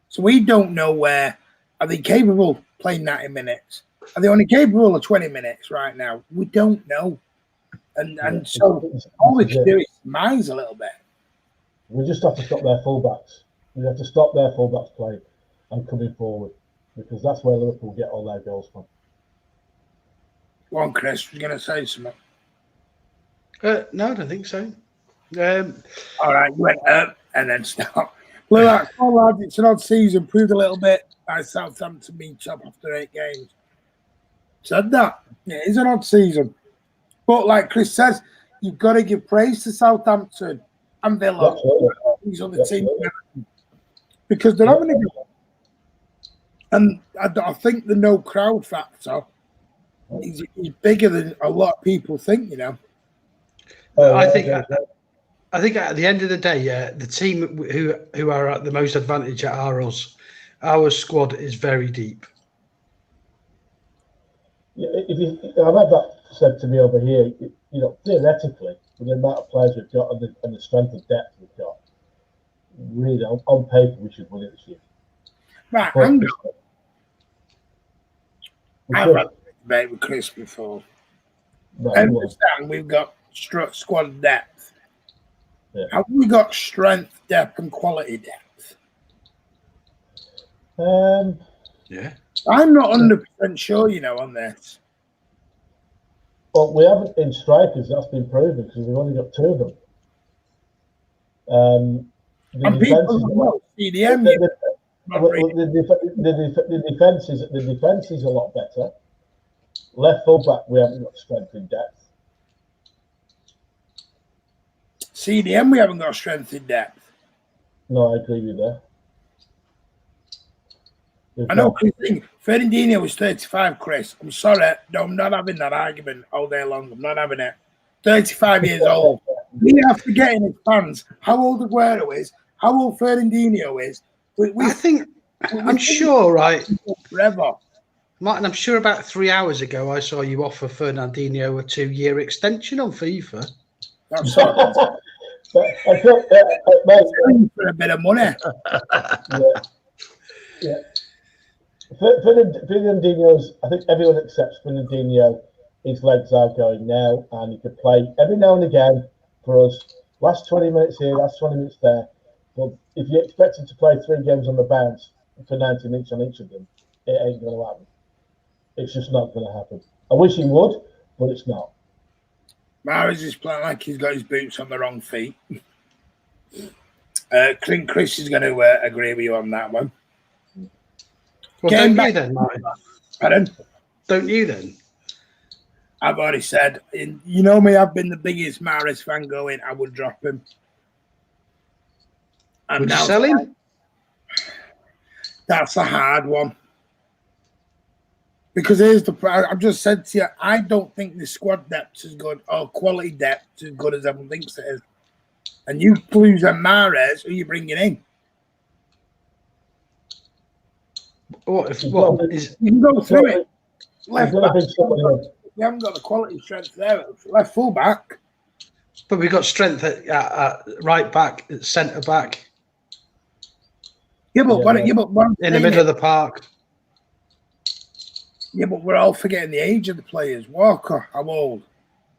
A: So we don't know where, are they capable of playing 90 minutes? Are they only capable of 20 minutes right now? We don't know. And so all we can do is surmise a little bit.
C: We just have to stop their fullbacks. We have to stop their fullbacks playing and coming forward, because that's where Liverpool get all their goals from.
A: Go on, Chris, you're going to say something.
B: No, I don't think so.
A: All right, you went up and then stop. Blue Hat, lads, it's an odd season. Proved a little bit by Southampton being top after 8 games. Said that. Yeah, it's an odd season. But like Chris says, you've got to give praise to Southampton and Villa. These other teams. Because they're having a good. And I think the no crowd factor is bigger than a lot of people think,
B: I think at the end of the day, the team who are at the most advantage are us. Our squad is very deep.
C: Yeah, I've had that said to me over here. Theoretically, with the amount of players we've got and the strength of depth we've got, really on paper we should win it this year.
A: Right, I've had a debate with Chris before.
C: No,
A: I
C: you won't.
A: understand we've got squad depth.
C: Yeah.
A: Have we got strength, depth, and quality depth?
B: Yeah.
A: I'm not 100% sure, on this.
C: But we haven't in strikers. That's been proven because we've only got 2 of them. The
A: And
C: defense
A: people
C: is
A: don't know CDM.
C: the defense is a lot better. Left full back, we haven't got strength in depth.
A: CDM, we haven't got strength in depth.
C: No, I agree with you there.
A: I know Fernandinho was 35, Chris. I'm sorry. No, I'm not having that argument all day long. I'm not having it. 35 years old. We have to get in his fans how old Aguero is, how old Fernandinho is.
B: I'm sure, right?
A: Forever.
B: Martin, I'm sure about 3 hours ago I saw you offer Fernandinho a 2-year extension on FIFA.
A: That's all.
C: But I thought, mate,
A: For a bit of money.
C: Yeah. Fernandinho's, I think everyone accepts Fernandinho. His legs are going now, and he could play every now and again for us. Last 20 minutes here, last 20 minutes there. But if you expect him to play 3 games on the bounce for 90 minutes on each of them, it ain't going to happen. It's just not going to happen. I wish he would, but it's not.
A: Mahrez is playing like he's got his boots on the wrong feet. Chris is going to agree with you on that one.
B: Well, don't you then, Martin?
A: Pardon?
B: Don't you then?
A: I've already said, you know me, I've been the biggest Mahrez fan going, I would drop him.
B: Would you sell him?
A: That's a hard one. Because here's I've just said to you, I don't think the squad depth is good or quality depth is as good as everyone thinks it is. And you lose a Mahrez, who are you bringing in?
B: You
A: can go through it. Left back, we haven't got the quality strength there. Left full back.
B: But we've got strength at right back, at centre back.
A: Yeah, but
B: in the middle of the park.
A: Yeah, but we're all forgetting the age of the players. Walker, how old?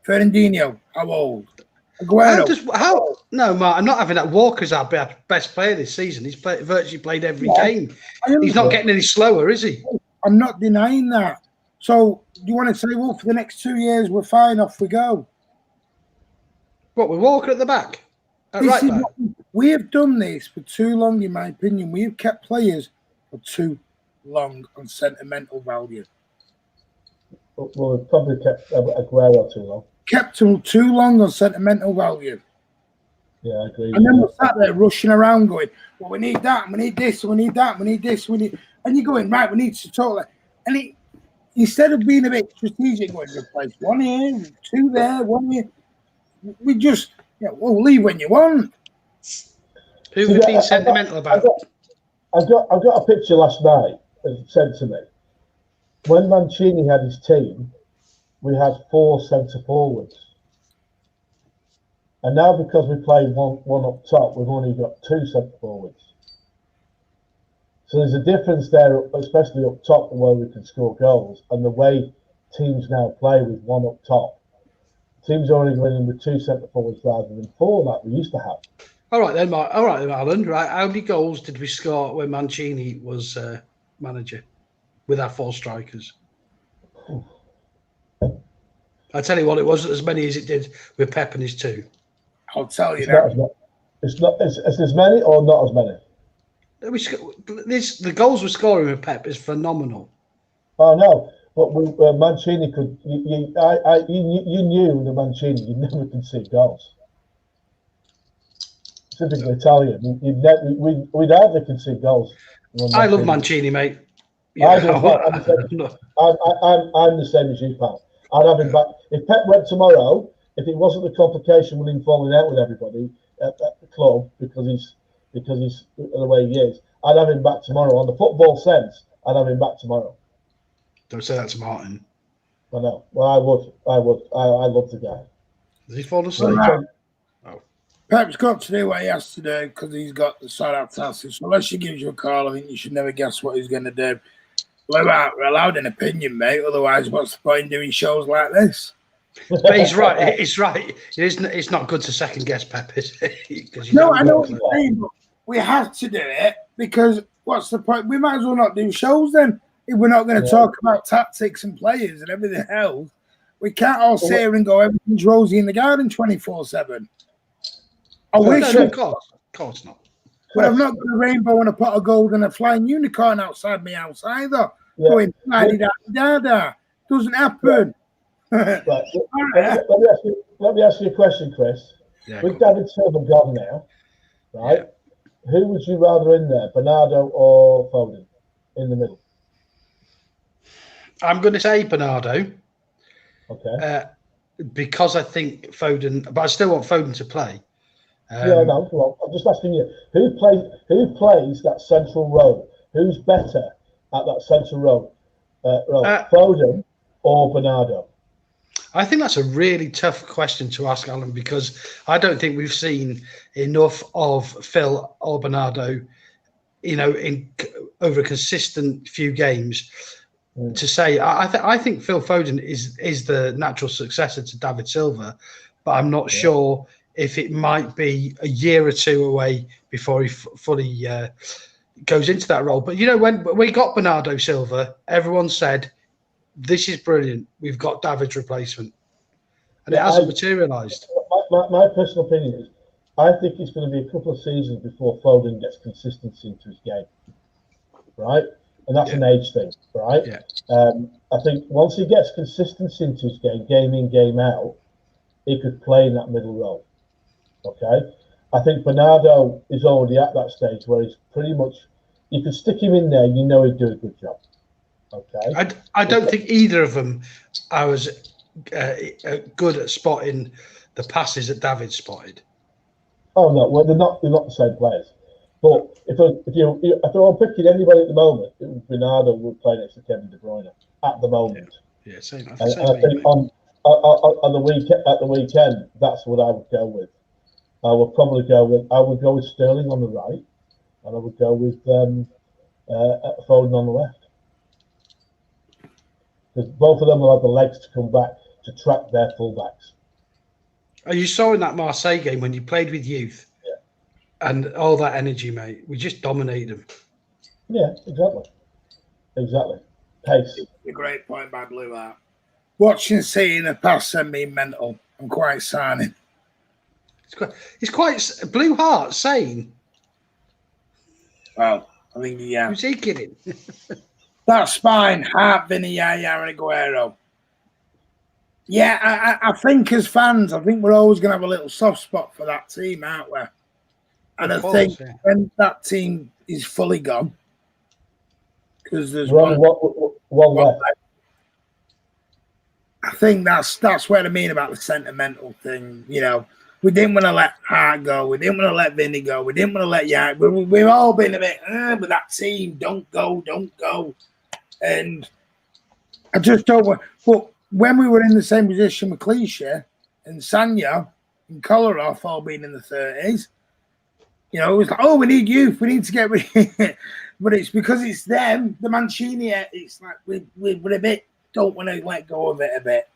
A: Fernandinho, how old? Aguero.
B: No, Mark, I'm not having that. Walker's our best player this season. He's virtually played every game. He's not getting any slower, is he?
A: I'm not denying that. So, do you want to say, well, for the next 2 years, we're fine, off we go?
B: What, with Walker at the back? Right back?
A: We have done this for too long, in my opinion. We have kept players for too long on sentimental value.
C: Well, we've probably kept Aguero too long.
A: Kept them too long on sentimental value.
C: Yeah, I agree.
A: And then we're sat there rushing around going, well, we need that, we need this, we need that, we need this, we need... And you're going, right, we need to talk. And instead of being a bit strategic, going to replace 1 here, 2 there, 1 here, we just, we'll leave when you want.
B: Who have you been sentimental about?
C: I got a picture last night that sent to me. When Mancini had his team, we had 4 centre forwards. And now because we play one up top, we've only got 2 centre forwards. So there's a difference there, especially up top, where we can score goals. And the way teams now play with 1 up top, teams are only going in with 2 centre forwards rather than 4 like we used to have.
B: All right then, Alan. Right, how many goals did we score when Mancini was manager with our 4 strikers? I tell you what, it wasn't as many as it did with Pep and his 2.
A: I'll tell you that.
C: It's as many or not as many?
B: The goals we're scoring with Pep is phenomenal.
C: Oh no, but Mancini could. You knew the Mancini. You never concede goals. Typically Italian, we'd hardly concede goals.
B: I love Mancini, mate.
C: I do. I'm the same as you, pal. I'd have him back. If Pep went tomorrow, if it wasn't the complication with him falling out with everybody at the club because he's the way he is, I'd have him back tomorrow. On the football sense, I'd have him back tomorrow.
B: Don't say that to Martin.
C: I know. Well, I would. I love the guy.
B: Does he fall asleep?
A: Pep's got to do what he has to do because he's got the side out tasks. So unless she gives you a call, I think you should never guess what he's going to do. We're allowed an opinion, mate. Otherwise, what's the point in doing shows like this?
B: But he's right. It's right. It's not good to second guess Pep, is it?
A: No, I know what you're saying, but we have to do it because what's the point? We might as well not do shows then if we're not going to talk about tactics and players and everything else. We can't all sit here and go everything's rosy in the garden 24/7. I wish.
B: No, of course not.
A: But I've not got a rainbow and a pot of gold and a flying unicorn outside my house either. Going da. Doesn't happen.
C: Right. Let me ask you a question, Chris.
B: Yeah,
C: With David Silva gone now, right? Yeah. Who would you rather in there, Bernardo or Foden, in the middle?
B: I'm going to say Bernardo.
C: Okay.
B: Because I think Foden, but I still want Foden to play.
C: No, come on. I'm just asking you, who plays that central role? Who's better at that central role? Foden or Bernardo?
B: I think that's a really tough question to ask, Alan, because I don't think we've seen enough of Phil or Bernardo, in over a consistent few games to say. I think Phil Foden is the natural successor to David Silva, but I'm not sure if it might be a year or two away before he fully goes into that role. But when we got Bernardo Silva, everyone said, "This is brilliant. We've got David's replacement," and it hasn't materialised.
C: My personal opinion is, I think it's going to be a couple of seasons before Foden gets consistency into his game, right? And that's an age thing, right?
B: Yeah.
C: I think once he gets consistency into his game in, game out, he could play in that middle role. Okay, I think Bernardo is already at that stage where he's pretty much, you could stick him in there, he'd do a good job. Okay,
B: I don't think either of them are as good at spotting the passes that David spotted.
C: Oh no, well they're not the same players. But if I'm picking anybody at the moment, it would Bernardo would play next to Kevin De Bruyne at the moment.
B: Yeah, same.
C: And I think on the weekend, that's what I would go with. I would go with Sterling on the right, and I would go with Foden on the left, because both of them will have the legs to come back to track their fullbacks.
B: You saw in that Marseille game when you played with youth, and all that energy, mate. We just dominated them.
C: Yeah, exactly. Pace.
A: A great point by Blue Heart. Watching, seeing a pass send me mental. I'm quite signing.
B: It's quite Blue Heart saying.
A: Well, I think
B: Who's he kidding?
A: That's fine. Hart, Vinny, Yaya, and Aguero. Yeah, I think as fans, I think we're always going to have a little soft spot for that team, aren't we? And I think when that team is fully gone, because there's one left. I think that's what I mean about the sentimental thing. We didn't want to let Hart go. We didn't want to let Vinny go. We didn't want to let Yaya. We've all been a bit with that team. Don't go. And I just don't want. But when we were in the same position with Clichy and Sanya and Kolarov all being in the 30s, it was like, we need youth. We need to get rid of it. But it's because it's them, the Mancini. It's like we're a bit, don't want to let go of it a bit.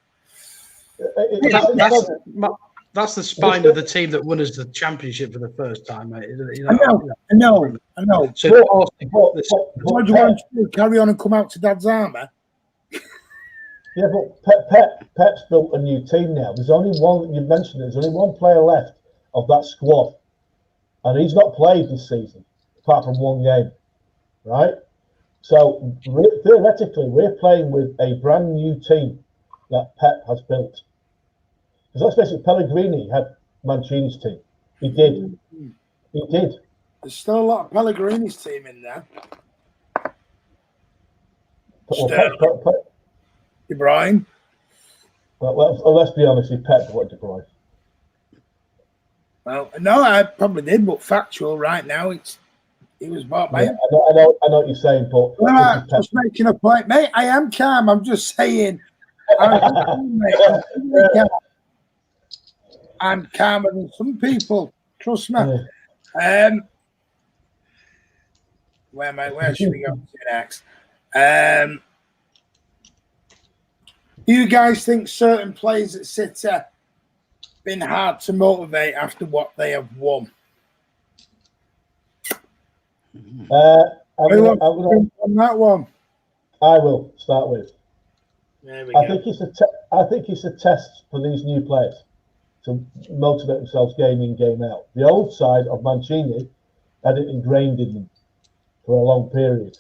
B: That's the spine of the team that won us the championship for the first time, mate.
A: I know. So what do you want to do? Carry on and come out to Dad's armour?
C: Yeah, but Pep's built a new team now. There's only one, you mentioned there's only one player left of that squad. And he's not played this season, apart from one game, right? So theoretically, we're playing with a brand new team that Pep has built. Because let's face it, Pellegrini had Mancini's team. He did.
A: There's still a lot of Pellegrini's team in there. De Bruyne.
C: Well, let's be honest, if Pep wanted De Bruyne.
A: Well, no, I probably did, but factual right now, he was bought by him.
C: I know what you're saying, but
A: I'm just making a point, mate. I am calm. I'm just saying. I'm calmer than some people. Trust me. Where should we go to next? Do you guys think certain players at City been hard to motivate after what they have won?
C: On
A: that one.
C: I will start with.
A: There we
C: I
A: go.
C: think it's a test for these new players to motivate themselves game in, game out. The old side of Mancini had it ingrained in them for a long period.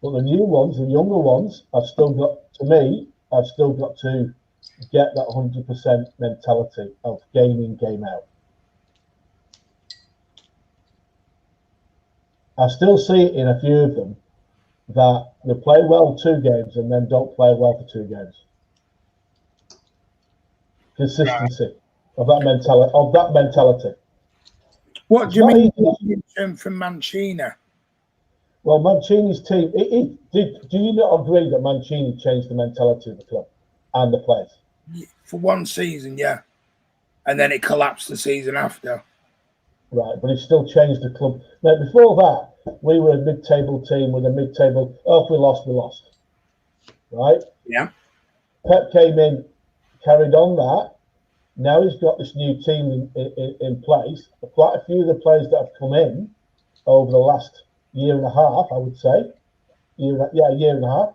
C: But the new ones, the younger ones, I've still got to get that 100% mentality of game in, game out. I still see it in a few of them that they play well 2 games and then don't play well for 2 games. Consistency of that mentality.
A: What do you mean from Mancini?
C: Well, Mancini's team. Do you not agree that Mancini changed the mentality of the club and the players?
A: For one season, yeah, and then it collapsed the season after.
C: Right, but he still changed the club. Now, before that, we were a mid-table team with a mid-table. Oh, if we lost, we lost. Right?
A: Yeah.
C: Pep came in, carried on that. Now he's got this new team in place. Quite a few of the players that have come in over the last year and a half, I would say, a year and a half,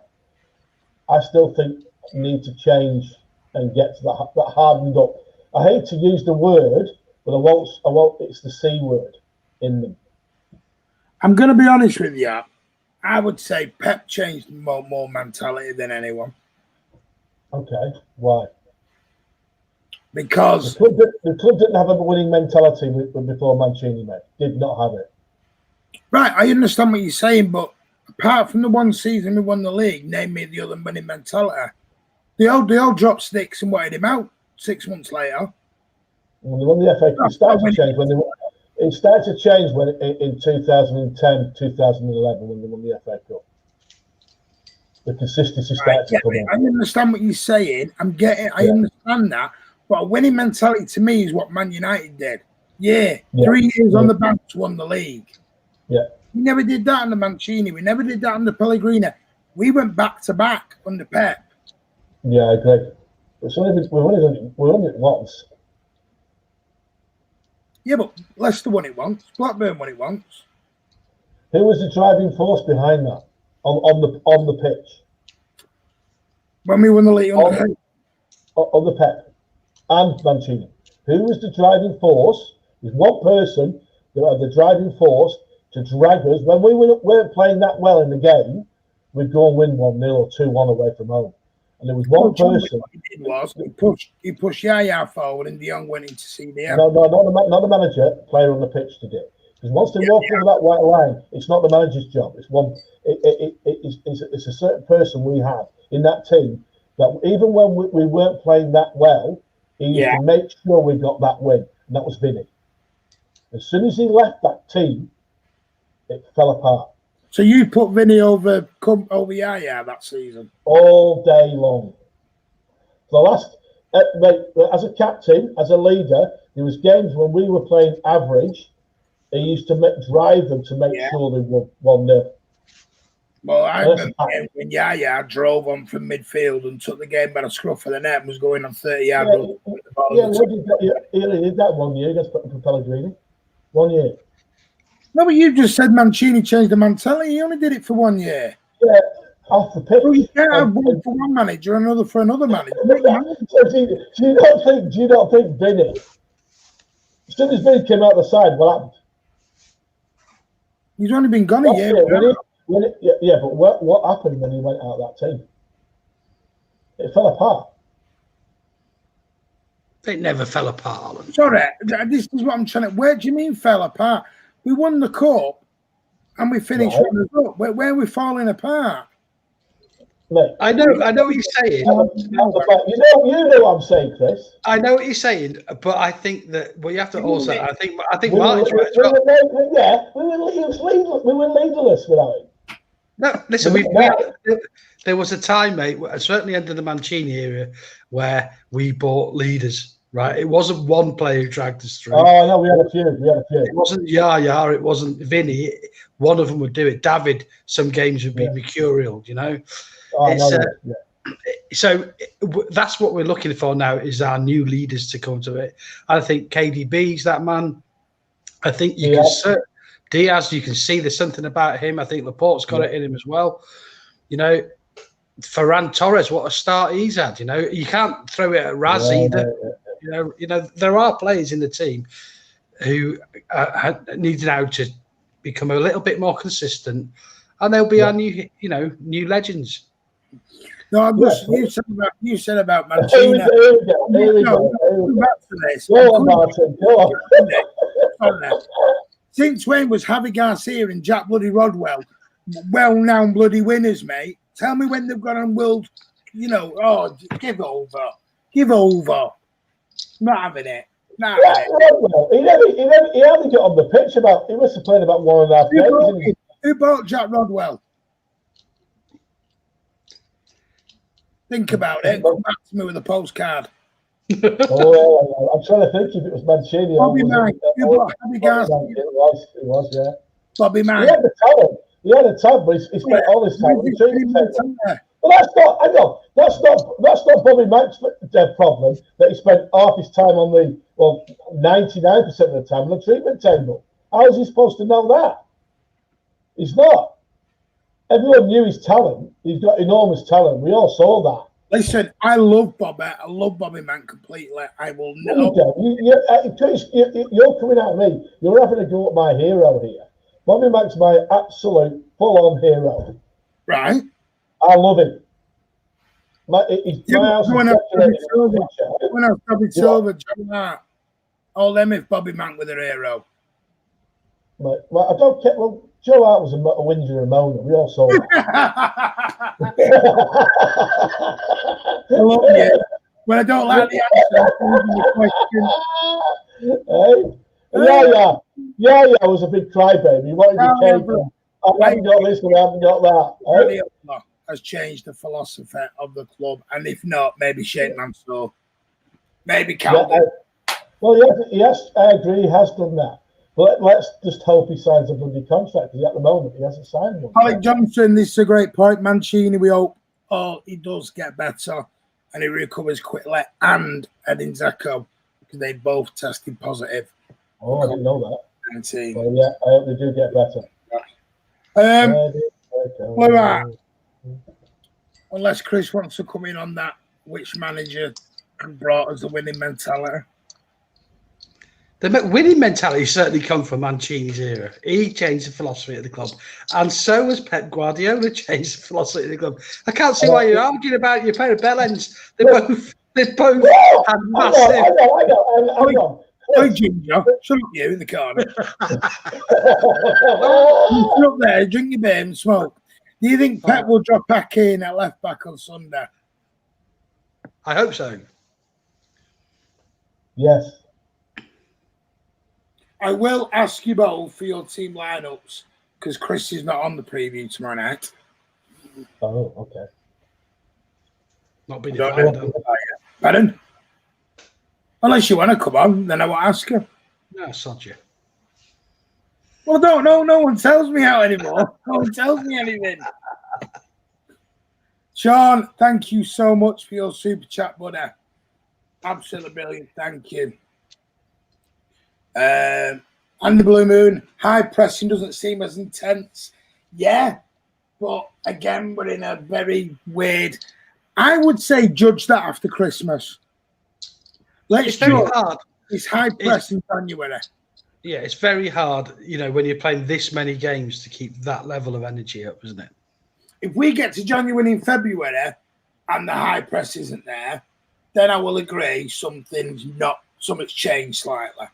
C: I still think need to change and get to that hardened up. I hate to use the word, but I won't. It's the C word in them.
A: I'm going to be honest with you. I would say Pep changed more mentality than anyone.
C: Okay, why?
A: Because
C: the club didn't have a winning mentality before Mancini, mate. Did not have it.
A: Right, I understand what you're saying, but apart from the one season we won the league, name me the other winning mentality. They all dropped sticks and wanted him out 6 months later.
C: When they won the FA Cup, it started to change when in 2010, 2011 when they won the FA Cup. The consistency started to come in.
A: I understand what you're saying. I understand that. But a winning mentality to me is what Man United did. Yeah. 3 years on the bench won the league.
C: Yeah.
A: We never did that under Mancini. We never did that under Pellegrini. We went back to back under Pep.
C: Yeah, I agree. We've only done it once.
A: Yeah, but Leicester won it once. Blackburn won it once.
C: Who was the driving force behind that on the pitch?
A: When we won the league on
C: the Pep and Mancini. Who was the driving force? There's one person that had the driving force to drag us. When we weren't playing that well in the game, we'd go and win 1-0 or 2-1 away from home. And there was one person.
A: What he did was he pushed Yaya forward, and De Jong went into CDM.
C: No, not the manager. Player on the pitch did it. Because once they walk over that white line, it's not the manager's job. It's one. It's a certain person we have in that team that even when we weren't playing that well, he used to make sure we got that win, and that was Vinny. As soon as he left that team, it fell apart.
A: So you put Vinny over Yaya that season?
C: All day long. As a captain, as a leader, there was games when we were playing average. He used to drive them to make sure they won 1-0.
A: Well, I remember when Yaya drove on from midfield and took the game by the scruff of the neck and was going on 30 yards.
C: He did that 1 year against Pellegrini. 1 year.
A: No, but you just said Mancini changed the mentality. He only did it for 1 year.
C: Yeah, off the pitch.
A: Well, you can't have one for one manager and another for another manager.
C: Do you not think Vinny? As soon as Vinny came out the side, what happened?
A: He's only been gone a year.
C: But what happened when he went out of that team? It fell apart.
B: It never fell apart, Alan.
A: Sorry, this is what I'm trying to. Where do you mean fell apart? We won the cup and we finished runners up. Where are we falling apart?
C: Mate,
B: I know what you're saying.
C: You know what I'm saying, Chris.
B: I know what you're saying, but I think that you have to also. I think
C: we
B: Martin's right as well.
C: We were leaderless without him.
B: No, listen. There was a time, mate, certainly under the Mancini era, where we bought leaders. Right, it wasn't one player who dragged us through.
C: Oh no, we had a few.
B: It wasn't Yaya, it wasn't Vinny. One of them would do it. David, some games would be mercurial, you know. So that's what we're looking for now, is our new leaders to come to it. I think KDB's that man. I think you can Diaz, you can see there's something about him. I think Laporte's got it in him as well. You know, Ferran Torres, what a start he's had. You know, you can't throw it at Raz either. You know, there are players in the team who need now to become a little bit more consistent, and they'll be our new legends.
A: No, I'm just you said about Mancini. Since when was Javi Garcia and Jack Bloody Rodwell well-known bloody winners, mate? Tell me when they've gone on world. You know, give over. Not having it.
C: Rodwell, he only got on the pitch he must have played about 1.5 games.
A: Who bought Jack Rodwell? Think about it. Come back to me with a postcard.
C: I'm trying to think if it was Mancini.
A: Bobby Mack. Who bought Javi Garcia?
C: It was, yeah.
A: Bobby Mack.
C: He had the talent, but he spent all his time. But that's not Bobby Mack's problem, that he spent half his time on 99% of the time on the treatment table. How is he supposed to know that? He's not. Everyone knew his talent. He's got enormous talent. We all saw that.
A: Listen, I love Bobby. I love Bobby Mack completely. I will know.
C: You're coming at me. You're having to go at my hero here. Bobby Mack's my absolute full-on hero.
A: Right.
C: I love him. When
A: I was Bobby Silver, John Hart, all them if Bobby Mack were their hero.
C: Well, I don't care. Well, Joe Hart was a whinger and moaner. We all saw that.
A: I love you. When I don't like the answer,
C: the question. Yeah, I was a big crybaby. He wanted to take him. I haven't got this and I haven't got that.
A: Has changed the philosophy of the club, and if not, maybe Sheikh Mansour, maybe Calvin.
C: Yes, I agree. He has done that. But let's just hope he signs a bloody contract, because at the moment he hasn't signed one.
A: Alec Johnson, this is a great point. Mancini, we hope he does get better and he recovers quickly, and Edin Dzeko, because they both tested positive.
C: Oh, I didn't know that.
A: 19.
C: Well, yeah, I hope they do get better.
A: All right. Unless Chris wants to come in on that, which manager brought us the winning mentality?
B: The winning mentality certainly come from Mancini's era. He changed the philosophy of the club, and so has Pep Guardiola changed the philosophy of the club. I can't see why you're arguing about your pair of bellends. They both had massive.
C: Hang on.
A: Hey, Ginger, shut up, you in the corner. Sit up there, drink your beer and smoke. Do you think Pep will drop back in at left back on Sunday?
B: I hope so.
C: Yes.
A: I will ask you both for your team lineups, because Chris is not on the preview tomorrow night.
C: Oh, okay.
B: Not been decided.
A: Pardon? Unless you want to come on, then I won't ask you.
B: No, sod you.
A: Well, I don't know. No one tells me out anymore. No one tells me anything. Sean, thank you so much for your super chat, buddy. Absolutely brilliant. Thank you. And the Blue Moon, high pressing doesn't seem as intense. Yeah, but again, we're in a very weird. I would say judge that after Christmas.
B: It's very hard.
A: It's high press in January.
B: Yeah, it's very hard, when you're playing this many games to keep that level of energy up, isn't it?
A: If we get to January and February and the high press isn't there, then I will agree something's changed slightly.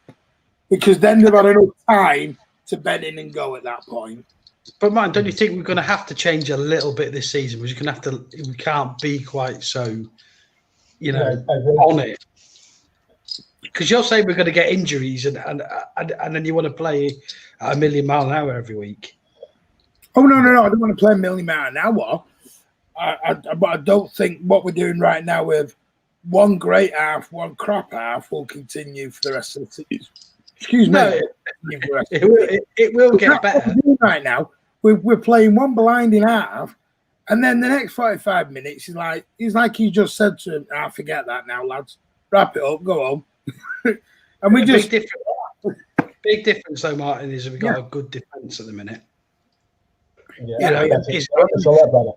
A: Because then they've had enough time to bed in and go at that point.
B: But man, don't you think we're going to have to change a little bit this season? We're just going to have to. We can't be quite so, on it. Because you're saying we're going to get injuries, and then you want to play at 1,000,000 miles an hour every week.
A: Oh no! I don't want to play 1,000,000 miles an hour. But I don't think what we're doing right now with one great half, one crap half will continue for the rest of the season. Excuse me.
B: No, it will get better.
A: Right now, we're playing one blinding half, And then the next 45 minutes, he's like he just said to him, "I forget that now, lads. Wrap it up, go home." And we just
B: big difference though, Martin, is we've got a good defence at the minute.
C: Yeah,
B: You know,
C: it's a lot better.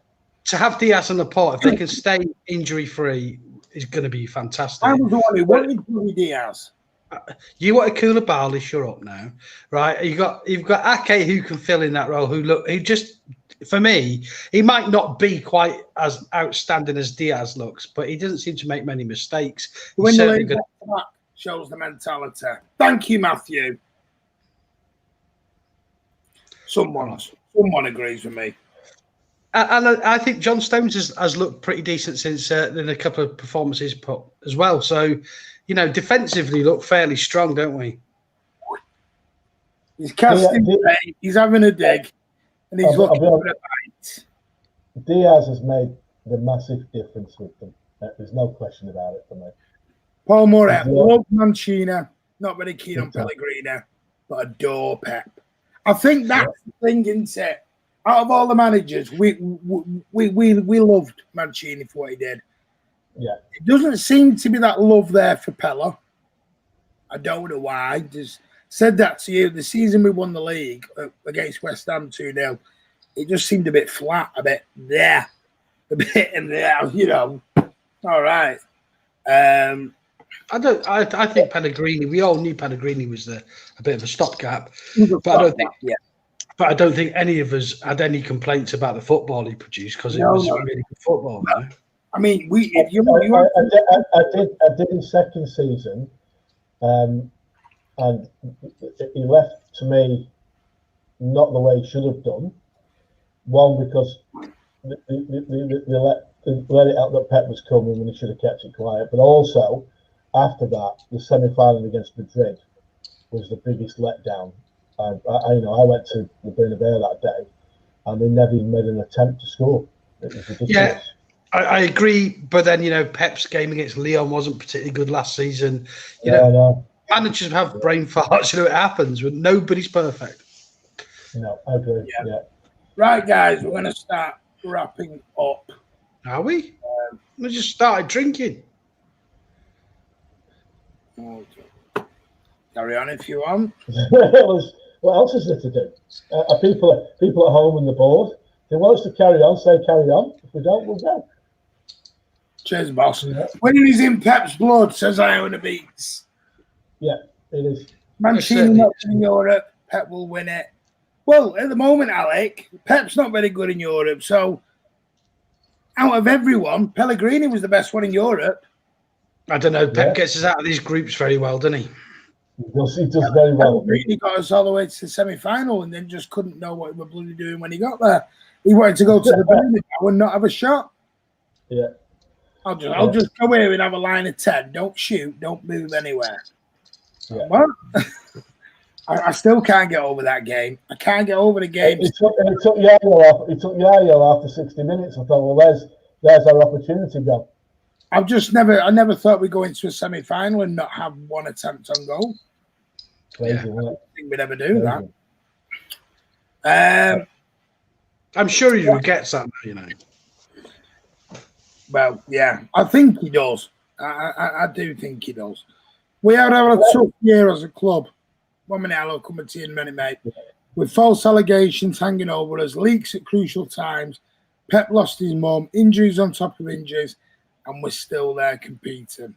B: To have Diaz and Laporte, if they can stay injury free, is going to be fantastic.
A: I was the one who wanted Diaz.
B: You want a Koulibaly, shut up now, right? You've got Ake who can fill in that role. Who just, for me, he might not be quite as outstanding as Diaz looks, but he doesn't seem to make many mistakes.
A: When the league shows the mentality. Thank you, Matthew. Someone agrees with me.
B: And I think John Stones has looked pretty decent since in a couple of performances put as well. So, you know, defensively look fairly strong, don't we?
A: He's casting play, he's having a dig, and he's looking for a bite.
C: Diaz has made the massive difference with them. There's no question about it for me.
A: Paul Moret, love Mancini, not very keen on Pellegrini, but adore Pep. I think that's the thing, isn't it? Out of all the managers, we loved Mancini for what he did.
C: Yeah.
A: It doesn't seem to be that love there for Pella. I don't know why. Just said that to you. The season we won the league against West Ham 2-0, it just seemed a bit flat, a bit there, a bit in there, you know. All right.
B: I think Pellegrini. We all knew Pellegrini was a bit of a stopgap, but I don't think any of us had any complaints about the football he produced because it was really good football.
A: No.
B: No?
A: I mean, I
C: did his second season, and he left to me not the way he should have done. One, because they let it out that Pep was coming when he should have kept it quiet, but also after that, the semi-final against Madrid was the biggest letdown. I went to the Bernabeu that day, and they never even made an attempt to score. It was ridiculous.
B: Yeah. I agree, but then, you know, Pep's game against Lyon wasn't particularly good last season. You know, managers have brain farts. You know, it happens, but nobody's perfect.
C: No, I agree. Yeah.
A: Right, guys, we're going to start wrapping up.
B: Are we? We just started drinking.
A: Carry on if you want.
C: What else is there to do? People at home on the board, they want us to carry on, say carry on. If we don't, we'll go.
A: Cheers, boss. Yeah. Winning is in Pep's blood, says Iona Beats.
C: Yeah, it is.
A: Mancini not in Europe, Pep will win it. Well, at the moment, Alec, Pep's not very good in Europe. So, out of everyone, Pellegrini was the best one in Europe.
B: I don't know. Pep gets us out of these groups very well, doesn't he?
C: He does very well.
A: Pellegrini got us all the way to the semi-final and then just couldn't know what we were bloody doing when he got there. He wanted to go to the Bernabeu and not have a shot.
C: Yeah.
A: I'll just go here and have a line of 10. Don't shoot. Don't move anywhere.
C: Yeah.
A: What? I still can't get over that game. I can't get over the game.
C: It took Yayo after 60 minutes. I thought, well, there's our opportunity, John.
A: I never thought we'd go into a semi-final and not have one attempt on goal.
C: Crazy,
A: I don't think we'd ever do
C: that.
B: I'm sure he regrets that, you know.
A: Well, yeah, I think he does. I do think he does. We had a tough year as a club. 1 minute, I'll come to you in a minute, mate. With false allegations hanging over us, leaks at crucial times, Pep lost his mum, injuries on top of injuries, and we're still there competing.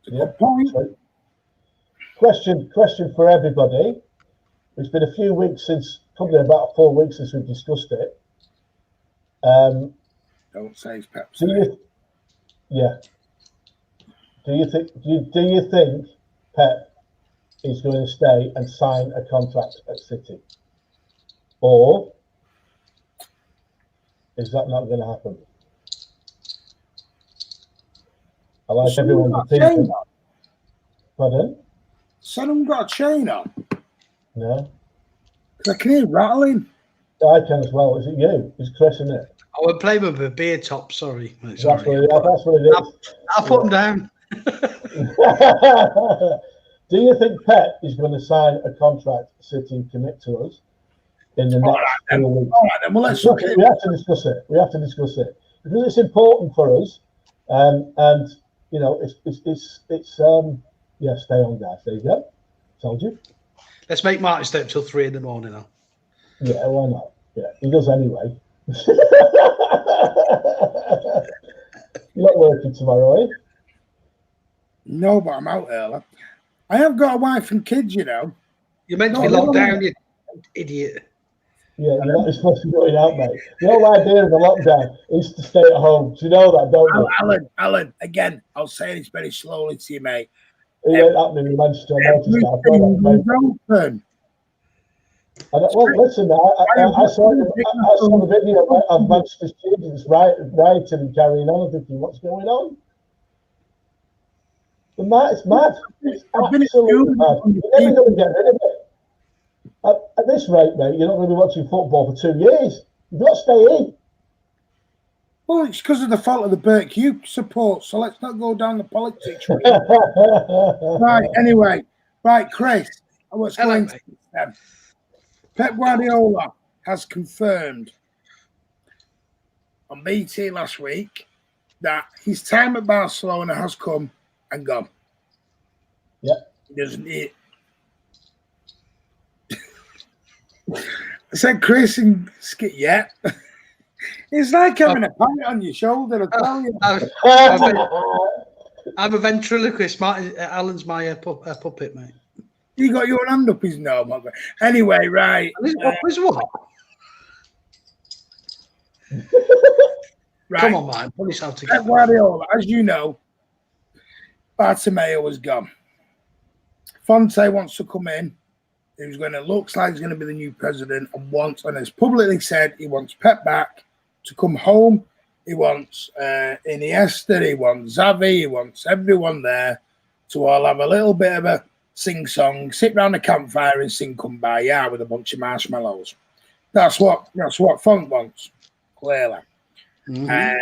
A: It's a good point.
C: Question for everybody. It's been a few weeks probably about 4 weeks since we've discussed it.
A: Don't say it's Pep.
C: Do you think Pep is going to stay and sign a contract at City, or is that not going to happen? I like everyone's opinion. Pardon?
A: Someone got a chain on.
C: No.
A: I can hear rattling.
C: I can as well. Is it you? Is Chris in it?
B: I would play with a beer top. Sorry.
C: That's what it is.
B: I'll put them down.
C: Do you think Pep is going to sign a contract, City, and commit to us, in the next 4 weeks.
A: All right, then. Well, let's look at it.
C: We have to discuss it. We have to discuss it because it's important for us. And you know, it's yeah. Stay on, guys. There you go. Told you.
B: Let's make Martin stay up till 3 in the morning now.
C: Yeah, why not? Yeah, he does anyway. You're not working tomorrow, are you?
A: No, but I'm out early. I have got a wife and kids, you know.
B: You're meant to be locked down, you idiot.
C: Yeah, you're not supposed to be going out, mate. The whole idea of the lockdown is to stay at home. Do you know that, don't you?
A: Alan, again, I'll say this very slowly to you, mate.
C: It ain't happening in Manchester.
A: Open.
C: Well, listen, I saw the video of Manchester students rioting and carrying on and thinking, what's going on? It's mad. It's absolutely mad. You're never going to get rid of it. At this rate, mate, you're not going to be watching football for 2 years. You've got to stay in.
A: Well, it's because of the fault of the Burke Hugh support, so let's not go down the politics. Right, anyway. Right, Chris, what's going on? Pep Guardiola has confirmed on BT last week that his time at Barcelona has come and gone.
C: Yeah.
A: He doesn't need it. I said, Chris, and Skit, yeah. It's like having a pint on your shoulder.
B: I'm a ventriloquist. Alan's my puppet, mate.
A: You got your hand up his nose. Anyway, right.
B: What?
A: Right.
B: Come on, man. Put yourself together.
A: Pep Guardiola, as you know, Bartomeu was gone. Fonte wants to come in. Looks like he's going to be the new president and has publicly said he wants Pep back to come home. He wants Iniesta, he wants Xavi, he wants everyone there to all have a little bit of a sing-song, sit round a campfire and sing Kumbaya with a bunch of marshmallows. That's what Font wants, clearly. Mm-hmm.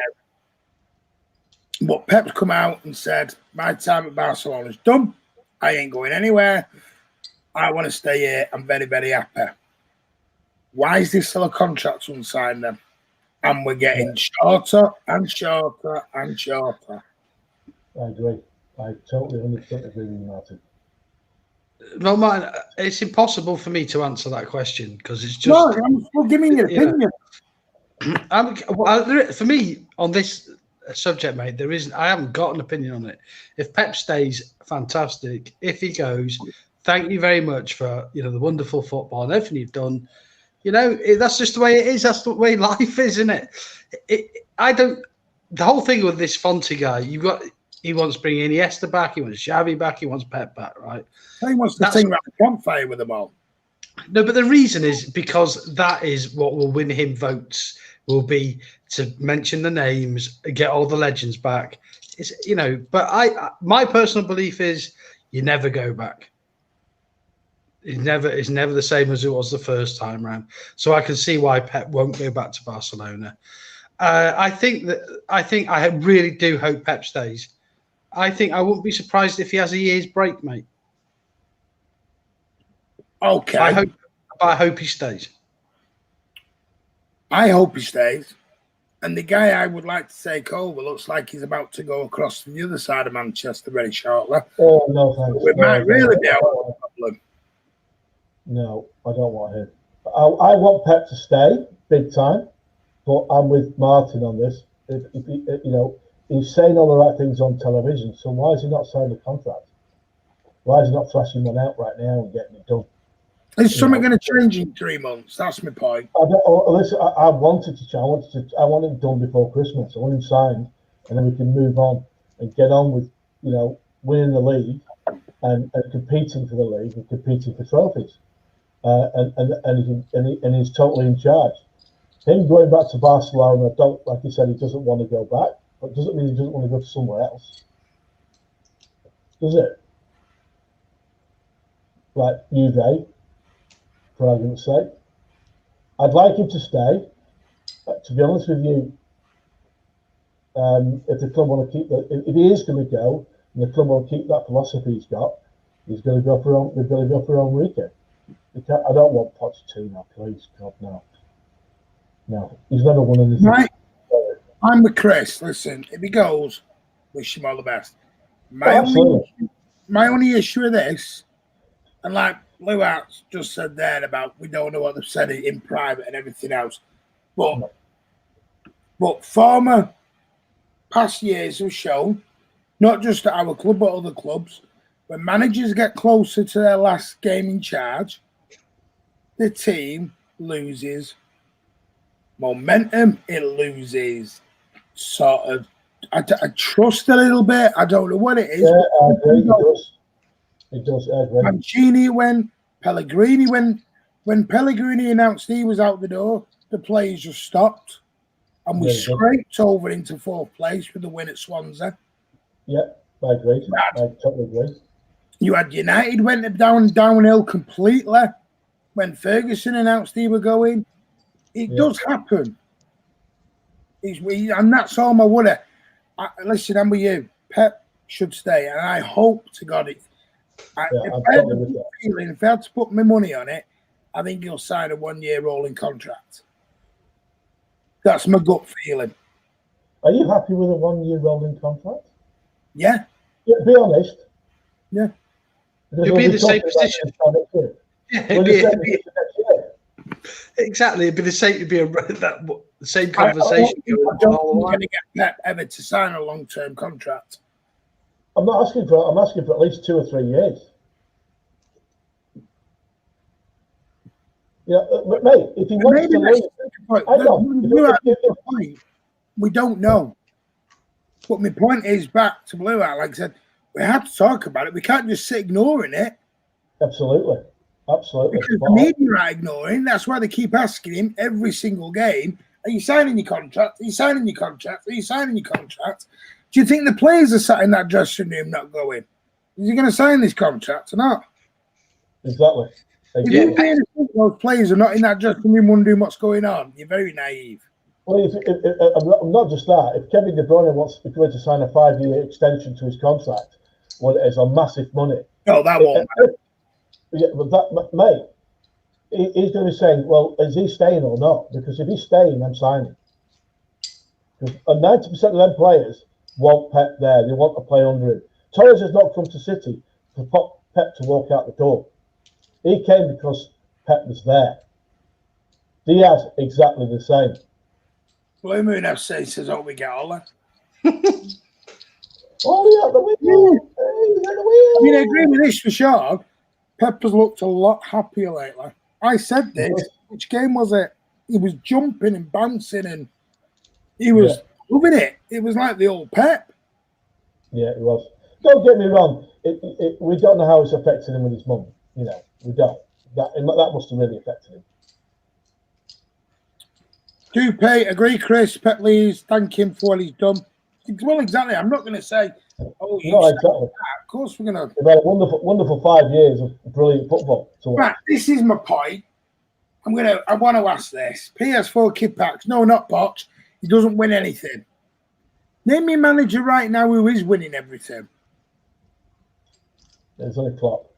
A: But Pep's come out and said, my time at Barcelona is done. I ain't going anywhere. I want to stay here. I'm very, very happy. Why is this still a contract unsigned then? And we're getting shorter and shorter and shorter.
C: I agree. I totally 100% agree with you, Martin.
B: No, Martin, it's impossible for me to answer that question because it's just.
A: No, give me your opinion.
B: For me, on this subject, mate, I haven't got an opinion on it. If Pep stays, fantastic. If he goes, thank you very much for the wonderful football and everything you've done. That's just the way it is. That's the way life is, isn't it? The whole thing with this Fonte guy, he wants to bring Iniesta back, he wants Xavi back, he wants Pep back, right?
A: He wants to sing around the campfire with them all.
B: No, but the reason is because that is what will win him votes. Will be to mention the names, get all the legends back. But my personal belief is you never go back. It's never the same as it was the first time round. So I can see why Pep won't go back to Barcelona. I really do hope Pep stays. I think I wouldn't be surprised if he has a year's break, mate.
A: Okay.
B: I hope he stays.
A: I hope he stays. And the guy I would like to take over looks like he's about to go across to the other side of Manchester very shortly.
C: Oh, no, thanks.
A: We might really be out of a problem.
C: No, I don't want him. I want Pep to stay, big time. But I'm with Martin on this. If he's saying all the right things on television, so why has he not signed a contract? Why is he not thrashing one out right now and getting it done?
A: Is something going to change in 3 months? That's my point.
C: Listen, I wanted to. I want it done before Christmas. I want him signed, and then we can move on and get on with winning the league and competing for the league and competing for trophies. And he's totally in charge. Him going back to Barcelona, like he said, he doesn't want to go back, but doesn't mean he doesn't want to go to somewhere else, does it? Like Juve, for argument's sake. I'd like him to stay. To be honest with you, if the club want to keep if he is going to go, and the club want to keep that philosophy he's got, they've got to go for Enrique. I don't want Pochettino, please, God, no. No, he's never won anything.
A: Right. I'm with Chris. Listen, if he goes, wish him all the best. My only issue with this, and like Lou Arts just said there about we don't know what they've said in private and everything else, but former past years have shown, not just at our club but other clubs, when managers get closer to their last game in charge, the team loses momentum. It loses sort of I trust a little bit. I don't know what it is.
C: Yeah, I agree. It does. I agree.
A: Mancini, when Pellegrini announced he was out the door, the players just stopped, and we scraped over into fourth place with the win at Swansea.
C: Yeah, I agree. I totally agree.
A: You had United went downhill completely when Ferguson announced he were going. It does happen. And that's all my worry. Listen, I'm with you. Pep should stay, and I hope to God it. If I had to put my money on it, I think he'll sign a 1-year rolling contract. That's my gut feeling.
C: Are you happy with a 1-year rolling contract?
A: Yeah.
C: Be honest.
A: Yeah.
B: You'll be in the same position. Exactly, it'd be the same. It'd be the same conversation.
A: I don't think you're going to get Pep ever to sign a long-term contract.
C: I'm asking for at least 2 or 3 years. Yeah, mate. If he wants to leave,
A: we don't know. But my point is back to Blue Out. Like I said, we have to talk about it. We can't just sit ignoring it.
C: Absolutely.
A: Because the media are ignoring. That's why they keep asking him every single game, are you signing your contract? Are you signing your contract? Are you signing your contract? Do you think the players are sat in that dressing room not going, is he going to sign this contract or not?
C: Exactly.
A: If you think those players are not in that dressing room wondering what's going on, you're very naive.
C: Well, if not just that, if Kevin De Bruyne wants to sign a 5-year extension to his contract, well, it is a massive money.
A: No, that won't matter.
C: Yeah, but that, mate, he's going to be saying, well, is he staying or not? Because if he's staying, I'm signing. Because 90% of them players want Pep there. They want to play under him. Torres has not come to City for Pep to walk out the door. He came because Pep was there. Diaz, exactly the same.
A: Blue Moon FC says, oh, we get Ola.
C: Oh, yeah, the wheel.
A: I mean, I agree with this for sure. Pep has looked a lot happier lately. I said this. Which game was it? He was jumping and bouncing and he was loving it. It was like the old Pep.
C: Yeah, it was. Don't get me wrong. We don't know how it's affected him with his mum. You know, we don't. That must have really affected him.
A: Dupe, agree, Chris. Pep Lees, thank him for what he's done. Well, exactly. I'm not going to say, oh, you
C: no, exactly.
A: Of course, we're going to.
C: We've had a wonderful 5 years of brilliant football.
A: Right, this is my point. I want to ask this. PS4 kid packs. No, not Poch. He doesn't win anything. Name me a manager right now who is winning everything.
C: There's only Klopp.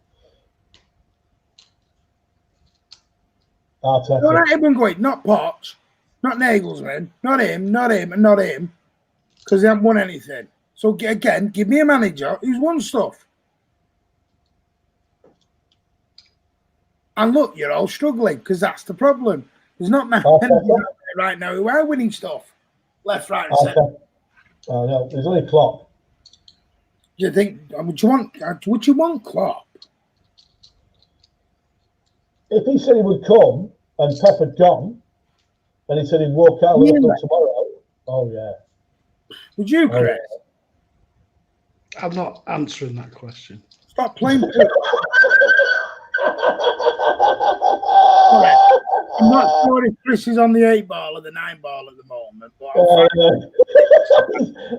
C: Arteta.
A: No, not everyone going. Not Poch. Not Nagelsmann. Not him. Not him. And not him. Because they haven't won anything. So again, give me a manager who's won stuff. And look, you're all struggling because that's the problem. There's not many right now who are winning stuff. Left, right, and centre.
C: Oh no, there's only Klopp.
A: Do you think? Would you want Klopp?
C: If he said he would come and Pep had gone, and he said he'd walk out of Liverpool tomorrow, oh yeah.
A: Would you, Chris?
B: I'm not answering that question.
A: Stop playing. I'm not sure if Chris is on the 8 ball or the 9 ball at the moment.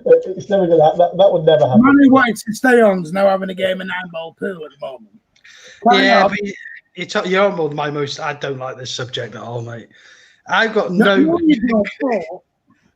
A: But
C: it's never going to happen. That would never happen.
A: Man who wanted to stay on is now having a game of 9-ball pool at the moment.
B: You're on my most. I don't like this subject at all, mate. I've got no.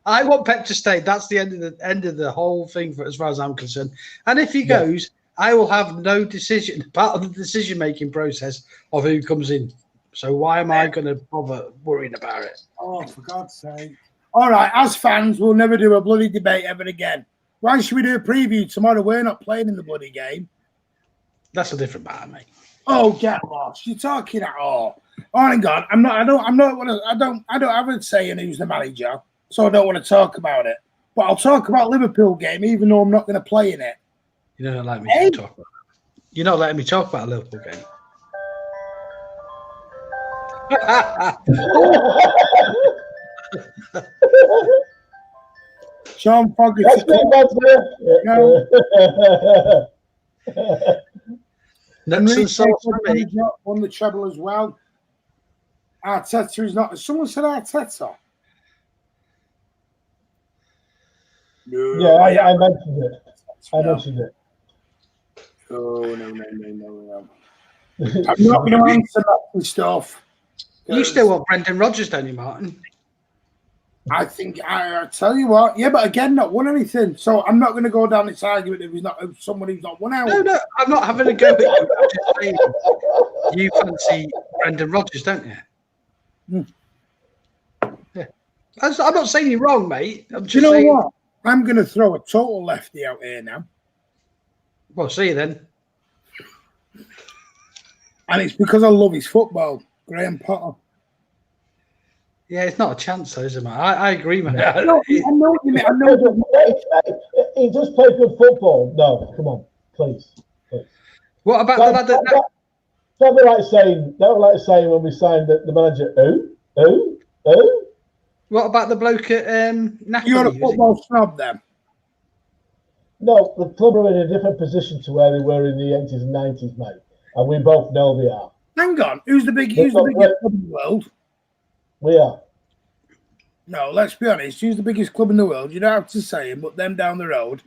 B: I want Pep to stay. That's the end of the whole thing, as far as I'm concerned. And if he goes, I will have no decision part of the decision-making process of who comes in. So why am I going to bother worrying about it?
A: Oh, for God's sake. All right, as fans, we'll never do a bloody debate ever again. Why should we do a preview tomorrow? We're not playing in the bloody game.
B: That's a different matter, mate.
A: Oh, get lost. You're talking at all. Oh, hang on. I don't have a say in who's the manager, so I don't want to talk about it. But I'll talk about Liverpool game, even though I'm not going to play in it.
B: You're not letting me talk about it. You're not letting me talk about a Liverpool game.
A: Sean Fogarty. Won the treble as well. Arteta is not. Someone said Arteta.
C: No, yeah, I mentioned it. I mentioned it.
A: Oh, no. I'm not going to answer that stuff.
B: You still want Brendan Rodgers, don't you, Martin?
A: I think I tell you what, yeah, but again, not won anything. So I'm not going to go down this argument if he's not someone who's not won out.
B: No, I'm not having a go at you. I'm just saying you fancy Brendan Rodgers, don't you? Yeah. I'm not saying you're wrong, mate. I'm just saying.
A: What? I'm going to throw a total lefty out here now.
B: Well, see you then.
A: And it's because I love his football, Graham Potter.
B: Yeah, it's not a chance, though, is it, mate? I agree, mate.
A: I know what you mean. I know.
C: He just played good football. No, come on, please.
B: What about the lad that...
C: Don't be like saying when we signed the manager, who?
B: What about the bloke at Napoli?
A: You're a football snob, then?
C: No, the club are in a different position to where they were in the 80s and 90s, mate. And we both know they are.
A: Hang on. Who's the biggest club in the world?
C: We are.
A: No, let's be honest. Who's the biggest club in the world? You don't have to say him, but them down the road.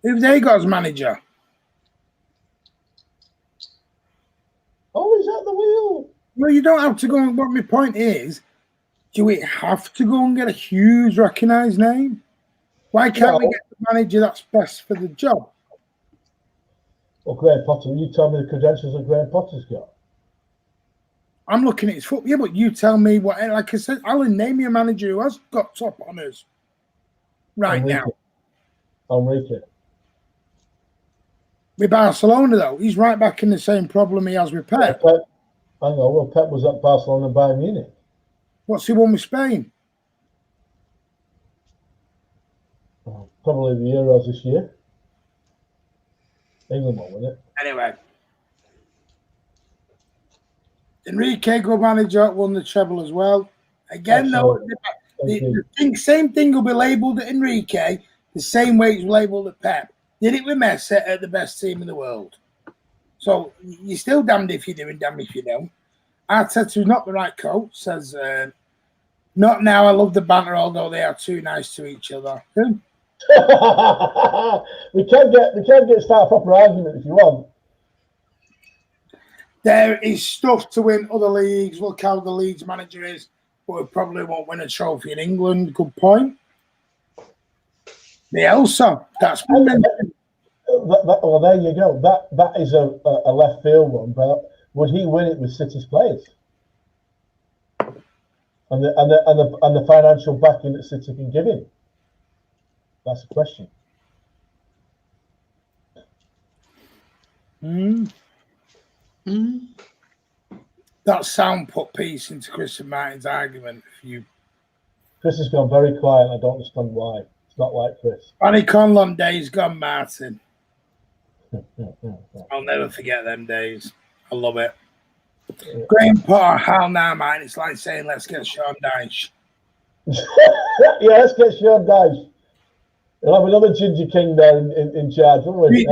A: Who've they got as manager?
C: Oh, he's at the wheel.
A: Well, you don't have to go. What my point is, do we have to go and get a huge recognised name? Why can't we get the manager that's best for the job?
C: Well, Graham Potter, you tell me the credentials that Graham Potter's got.
A: I'm looking at his foot. Yeah, but you tell me what. Like I said, Alan, name me a manager who has got top honours right now.
C: Enrique.
A: With Barcelona, though, he's right back in the same problem he has with Pep.
C: I know. Well, Pep was at Barcelona and Bayern Munich.
A: What's he won with Spain?
C: Probably the Euros this year. England won't win it.
A: Anyway. Enrique, good manager, won the treble as well. Again, though, the same thing will be labelled at Enrique the same way it's labelled at Pep. Did it with Messi at the best team in the world. So you're still damned if you do and damned if you don't. Arteta's not the right coach, says, not now. I love the banter, although they are too nice to each other.
C: we can get start a proper argument if you want.
A: There is stuff to win other leagues. Look how the Leeds manager is, but we probably won't win a trophy in England. Good point. Bielsa, that's been mentioned.
C: Well, there you go. That is a left field one, but would he win it with City's players and the financial backing that City can give him? That's the question.
A: That sound put peace into Chris and Martin's argument.
C: Chris has gone very quiet. I don't understand why. It's not like Chris.
A: Fanny Conlon days gone, Martin. I'll never forget them days. I love it. Yeah. Graham Potter, how now, man? It's like saying, let's get Sean Dyche.
C: Yeah, let's get Sean Dyche. We'll have another Ginger King there in charge, won't we?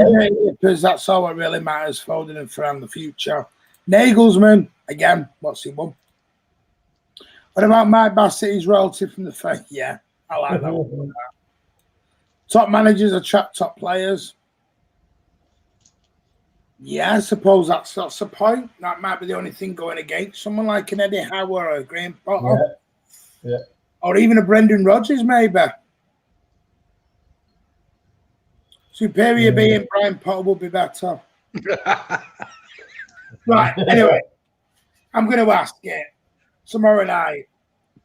A: Because that's all that really matters. Foden and Ferran the future. Nagelsmann, again, what's he won? What about Mike Bassett, his relative from the faith? Yeah, I like that one. Top managers attract top players. Yeah, I suppose that's the point. That might be the only thing going against someone like an Eddie Howe or a Graham Potter. Superior being Brian Potter would be better. Right, anyway, I'm going to ask you tomorrow night,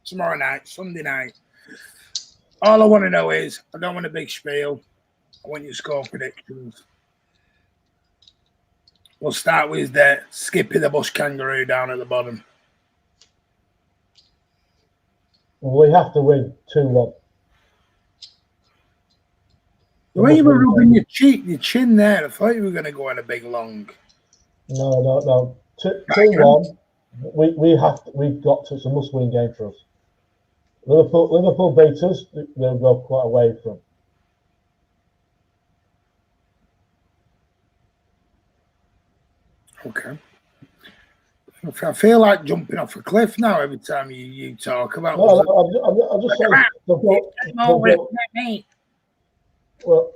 A: Sunday night. All I want to know is, I don't want a big spiel. I want your score predictions. We'll start with the Skippy the Bush Kangaroo down at the bottom.
C: We have to win 2-1.
A: The way you were rubbing your chin there, I thought you were going to go on a big long.
C: No. 2-1. We've got to. It's a must-win game for us. Liverpool beat us. They'll go quite away from.
A: Okay. I feel like jumping off a cliff now every time you talk about.
C: No, I'm just saying. Well,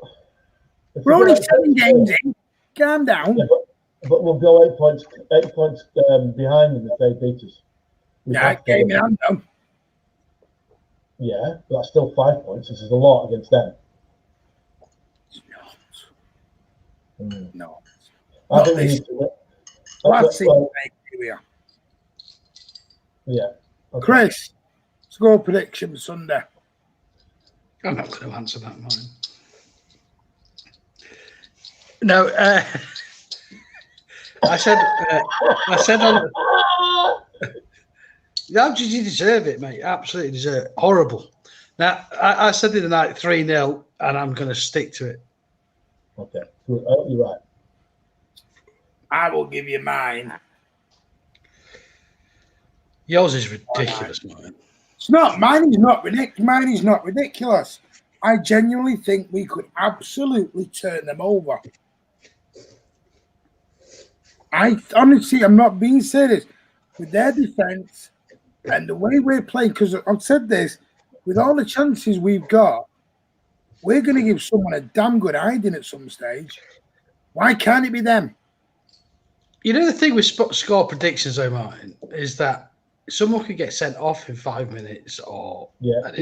A: we're only 7 games in. Calm down.
C: Yeah, but we'll go 8 points behind them if they beat us.
A: Game in hand, though.
C: Yeah, but that's still 5 points. This is a lot against them.
A: It's not. No.
C: I think we need to win.
A: Let's see. Here.
C: Yeah.
A: Okay. Chris, score prediction for Sunday.
B: I'm not going to answer that, mine. No, I said on. How did you deserve it, mate? Absolutely deserve it. Horrible. Now, I said the other night 3-0, and I'm going to stick to it.
C: Okay, good. Oh, you're right.
A: I will give you mine.
B: Yours is ridiculous, mine.
A: It's not. Mine is not ridiculous. Mine is not ridiculous. I genuinely think we could absolutely turn them over. I honestly, I'm not being serious. With their defense and the way we're playing, because I've said this, with all the chances we've got, we're going to give someone a damn good hiding at some stage. Why can't it be them?
B: You know, the thing with score predictions, though, Martin, is that someone could get sent off in 5 minutes or an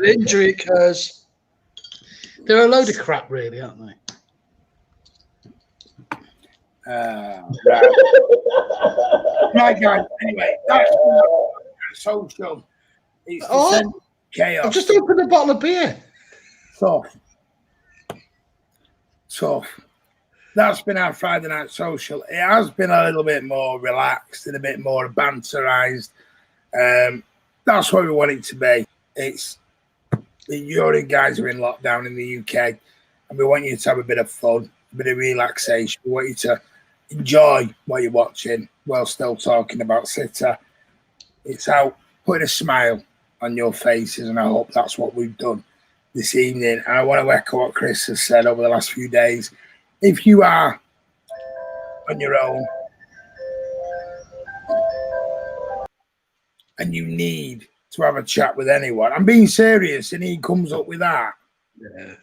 B: injury occurs. They're a load of crap, really, aren't they?
A: Right, guys. Anyway, that's social. It's chaos.
B: I've just opened a bottle of beer.
A: Tough. That's been our Friday night social. It has been a little bit more relaxed and a bit more banterized. That's what we want it to be. It's you guys are in lockdown in the UK, and we want you to have a bit of fun, a bit of relaxation. We want you to enjoy what you're watching while still talking about City. It's out putting a smile on your faces, and I hope that's what we've done this evening. And I want to echo what Chris has said over the last few days. If you are on your own and you need to have a chat with anyone, I'm being serious, and he comes up with that.
B: Yeah.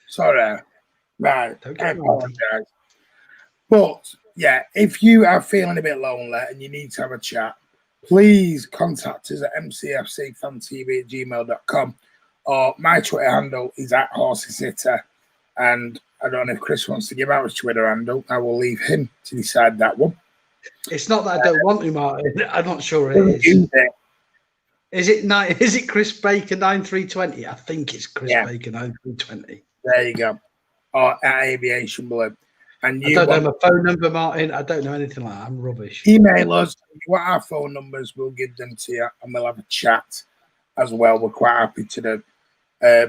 A: Sorry. Right. I apologize. But, yeah, if you are feeling a bit lonely and you need to have a chat, please contact us at mcfcfantv@gmail.com, or my Twitter handle is @HorseyCity. And I don't know if Chris wants to give out his Twitter handle. I will leave him to decide that one.
B: It's not that I don't want to, Martin. I'm not sure it is. Is it Chris Baker 9320? I think it's Chris Baker 9320.
A: There you go. Or at Aviation Blue. And
B: I don't know my phone number, Martin. I don't know anything like that. I'm rubbish.
A: Email us. If you want our phone numbers, we'll give them to you, and we'll have a chat as well. We're quite happy to do.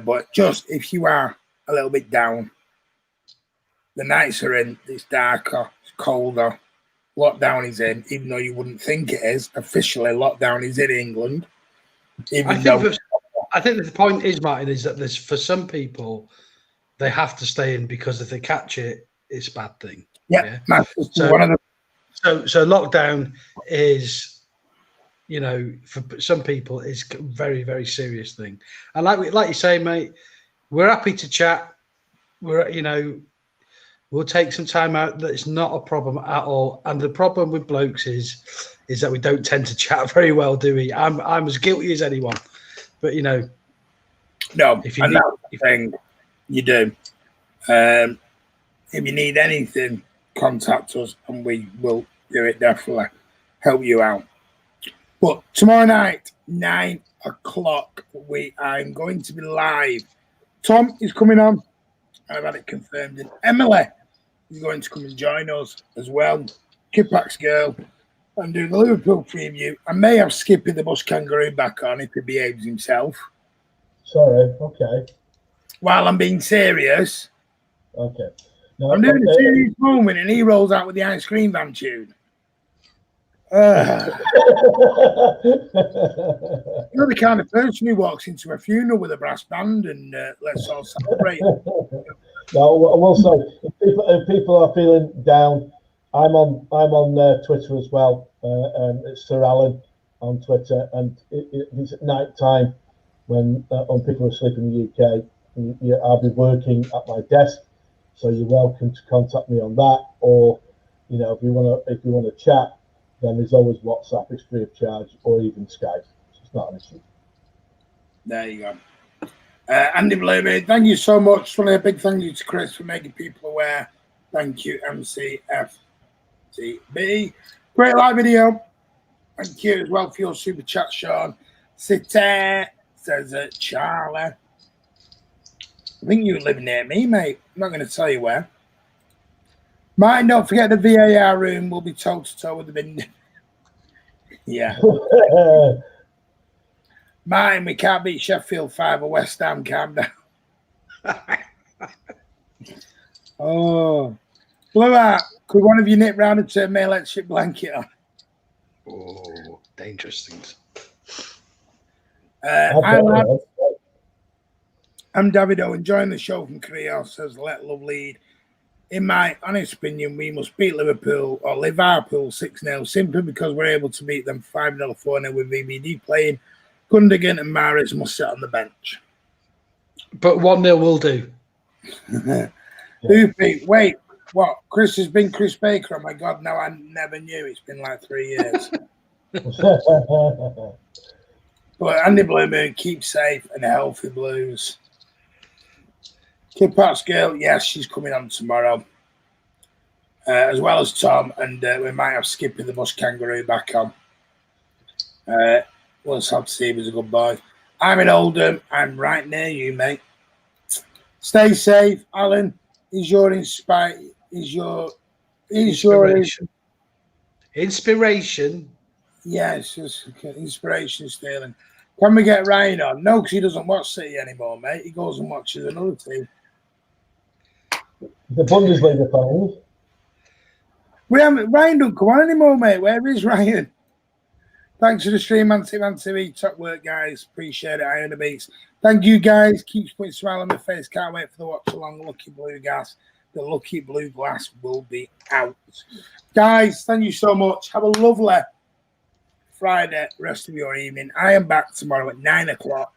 A: But just if you are a little bit down, the nights are in, it's darker, it's colder, lockdown is in, even though you wouldn't think it is. Officially, lockdown is in England.
B: I think the point is, Martin, is that there's, for some people, they have to stay in because if they catch it, it's a bad thing.
A: Yeah.
B: So lockdown is, for some people, is a very, very serious thing. And like you say, mate, we're happy to chat. We'll take some time out. That's not a problem at all. And the problem with blokes is that we don't tend to chat very well, do we? I'm as guilty as anyone. But
A: no. If you do. If you need anything, contact us and we will do it, definitely help you out. But tomorrow night, 9 o'clock, I'm going to be live. Tom is coming on. I've had it confirmed. And Emily is going to come and join us as well. Kipak's girl. I'm doing the Liverpool preview. I may have Skippy the Bus Kangaroo back on if he behaves himself.
C: Sorry, okay.
A: While I'm being serious.
C: Okay. No,
A: I'm doing a serious moment and he rolls out with the ice cream van tune. You're the kind of person who walks into a funeral with a brass band and let's all celebrate.
C: No, I will say, if people are feeling down, I'm on Twitter as well. It's Sir Alan on Twitter, and it's at night time when people are asleep in the UK. I'll be working at my desk, so you're welcome to contact me on that. Or, if you want to chat, then there's always WhatsApp. It's free of charge, or even Skype. It's not an issue.
A: There you go. Andy Bluebeard, thank you so much. Just want a big thank you to Chris for making people aware. Thank you, mcfcfantv. Great live video. Thank you as well for your super chat, Sean. City says Charlie. I think you live near me, mate. I'm not going to tell you where. Martin, don't forget the VAR room will be toe to toe with the bin. Yeah. Martin, we can't beat Sheffield 5 or West Ham. Calm down. Oh. Blue Art, could one of you nip round and turn my electric blanket on?
B: Oh, dangerous things.
A: I'm Davido, enjoying the show from Korea, says Let Love Lead. In my honest opinion, we must beat Liverpool or Liverpool 6-0 simply because we're able to beat them 5-0, 4-0 with VBD playing. Gundogan and Mahrez must sit on the bench.
B: But 1-0 will do.
A: Hoopy, wait, what? Chris has been Chris Baker? Oh my God, no, I never knew. It's been like 3 years. But Andy Bluemoon, keep safe and healthy, Blues. Kid Pat's girl, yes, she's coming on tomorrow. As well as Tom, and we might have Skippy the Bus Kangaroo back on. We'll just have to see if he's a good boy. I'm in Oldham. I'm right near you, mate. Stay safe, Alan. Is your inspiration?
B: Inspiration?
A: Yes, inspiration stealing. Can we get Ryan on? No, because he doesn't watch City anymore, mate. He goes and watches another team.
C: The Bundesliga finals.
A: Ryan don't come on anymore, mate. Where is Ryan? Thanks for the stream, mcfcfantv. Top work, guys. Appreciate it. I earn the beats. Thank you, guys. Keeps putting a smile on my face. Can't wait for the watch along. Lucky Blue Gas. The Lucky Blue Glass will be out. Guys, thank you so much. Have a lovely Friday, rest of your evening. I am back tomorrow at 9 o'clock.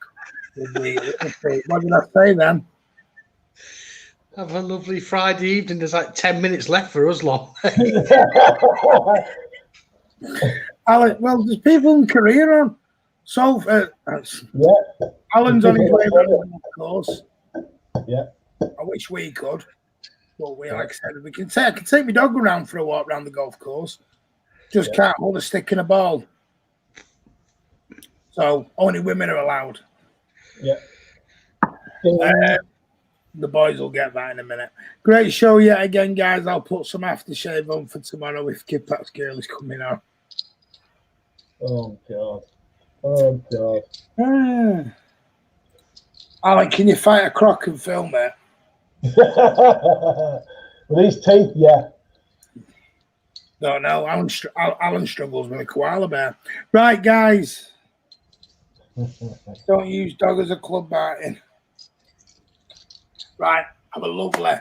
A: What did I say then?
B: Have a lovely Friday evening. There's like 10 minutes left for us, lot.
A: Alan, well, there's people in Korea on. So, Alan's on his way around, of course.
C: Yeah.
A: I wish we could. But like I said, I can take my dog around for a walk around the golf course. Just can't hold a stick and a ball. So only women are allowed.
C: Yeah.
A: The boys will get that in a minute. Great show yet again, guys. I'll put some aftershave on for tomorrow if Kid Pat's girl is coming out.
C: Oh God. Oh God.
A: Alan, can you fight a croc and film it?
C: With these teeth, yeah.
A: No. Alan struggles with a koala bear. Right, guys. Don't use dog as a club biting. Right. Have a lovely.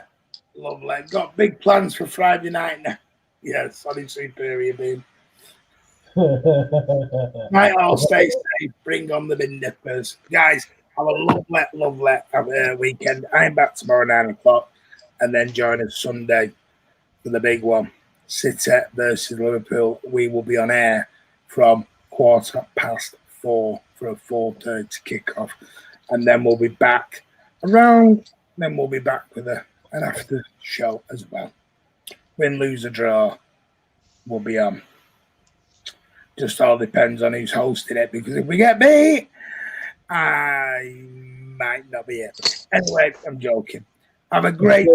A: Got big plans for Friday night now. Yeah, sorry, Superior Beam. Might all stay safe. Bring on the bin nippers. Guys, have a lovely weekend. I'm back tomorrow 9 o'clock. And then join us Sunday for the big one. City versus Liverpool. We will be on air from 4:15 for a 4:30 kickoff. And then we'll be back with a an after show as well. Win, lose, or draw, we'll be on. Just all depends on who's hosting it, because if we get beat, I might not be it. Anyway, I'm joking. Have a great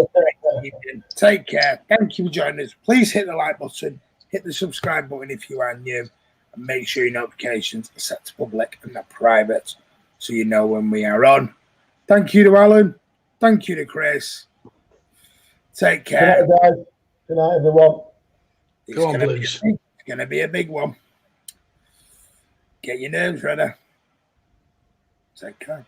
A: evening. Take care. Thank you for joining us. Please hit the like button, hit the subscribe button if you are new, and make sure your notifications are set to public and not private, so you know when we are on. Thank you to Alan. Thank you to Chris. Take care.
C: Good night, guys. Good night, everyone.
B: Go on, Blues.
A: It's going to be a big one. Get your nerves ready. Take care.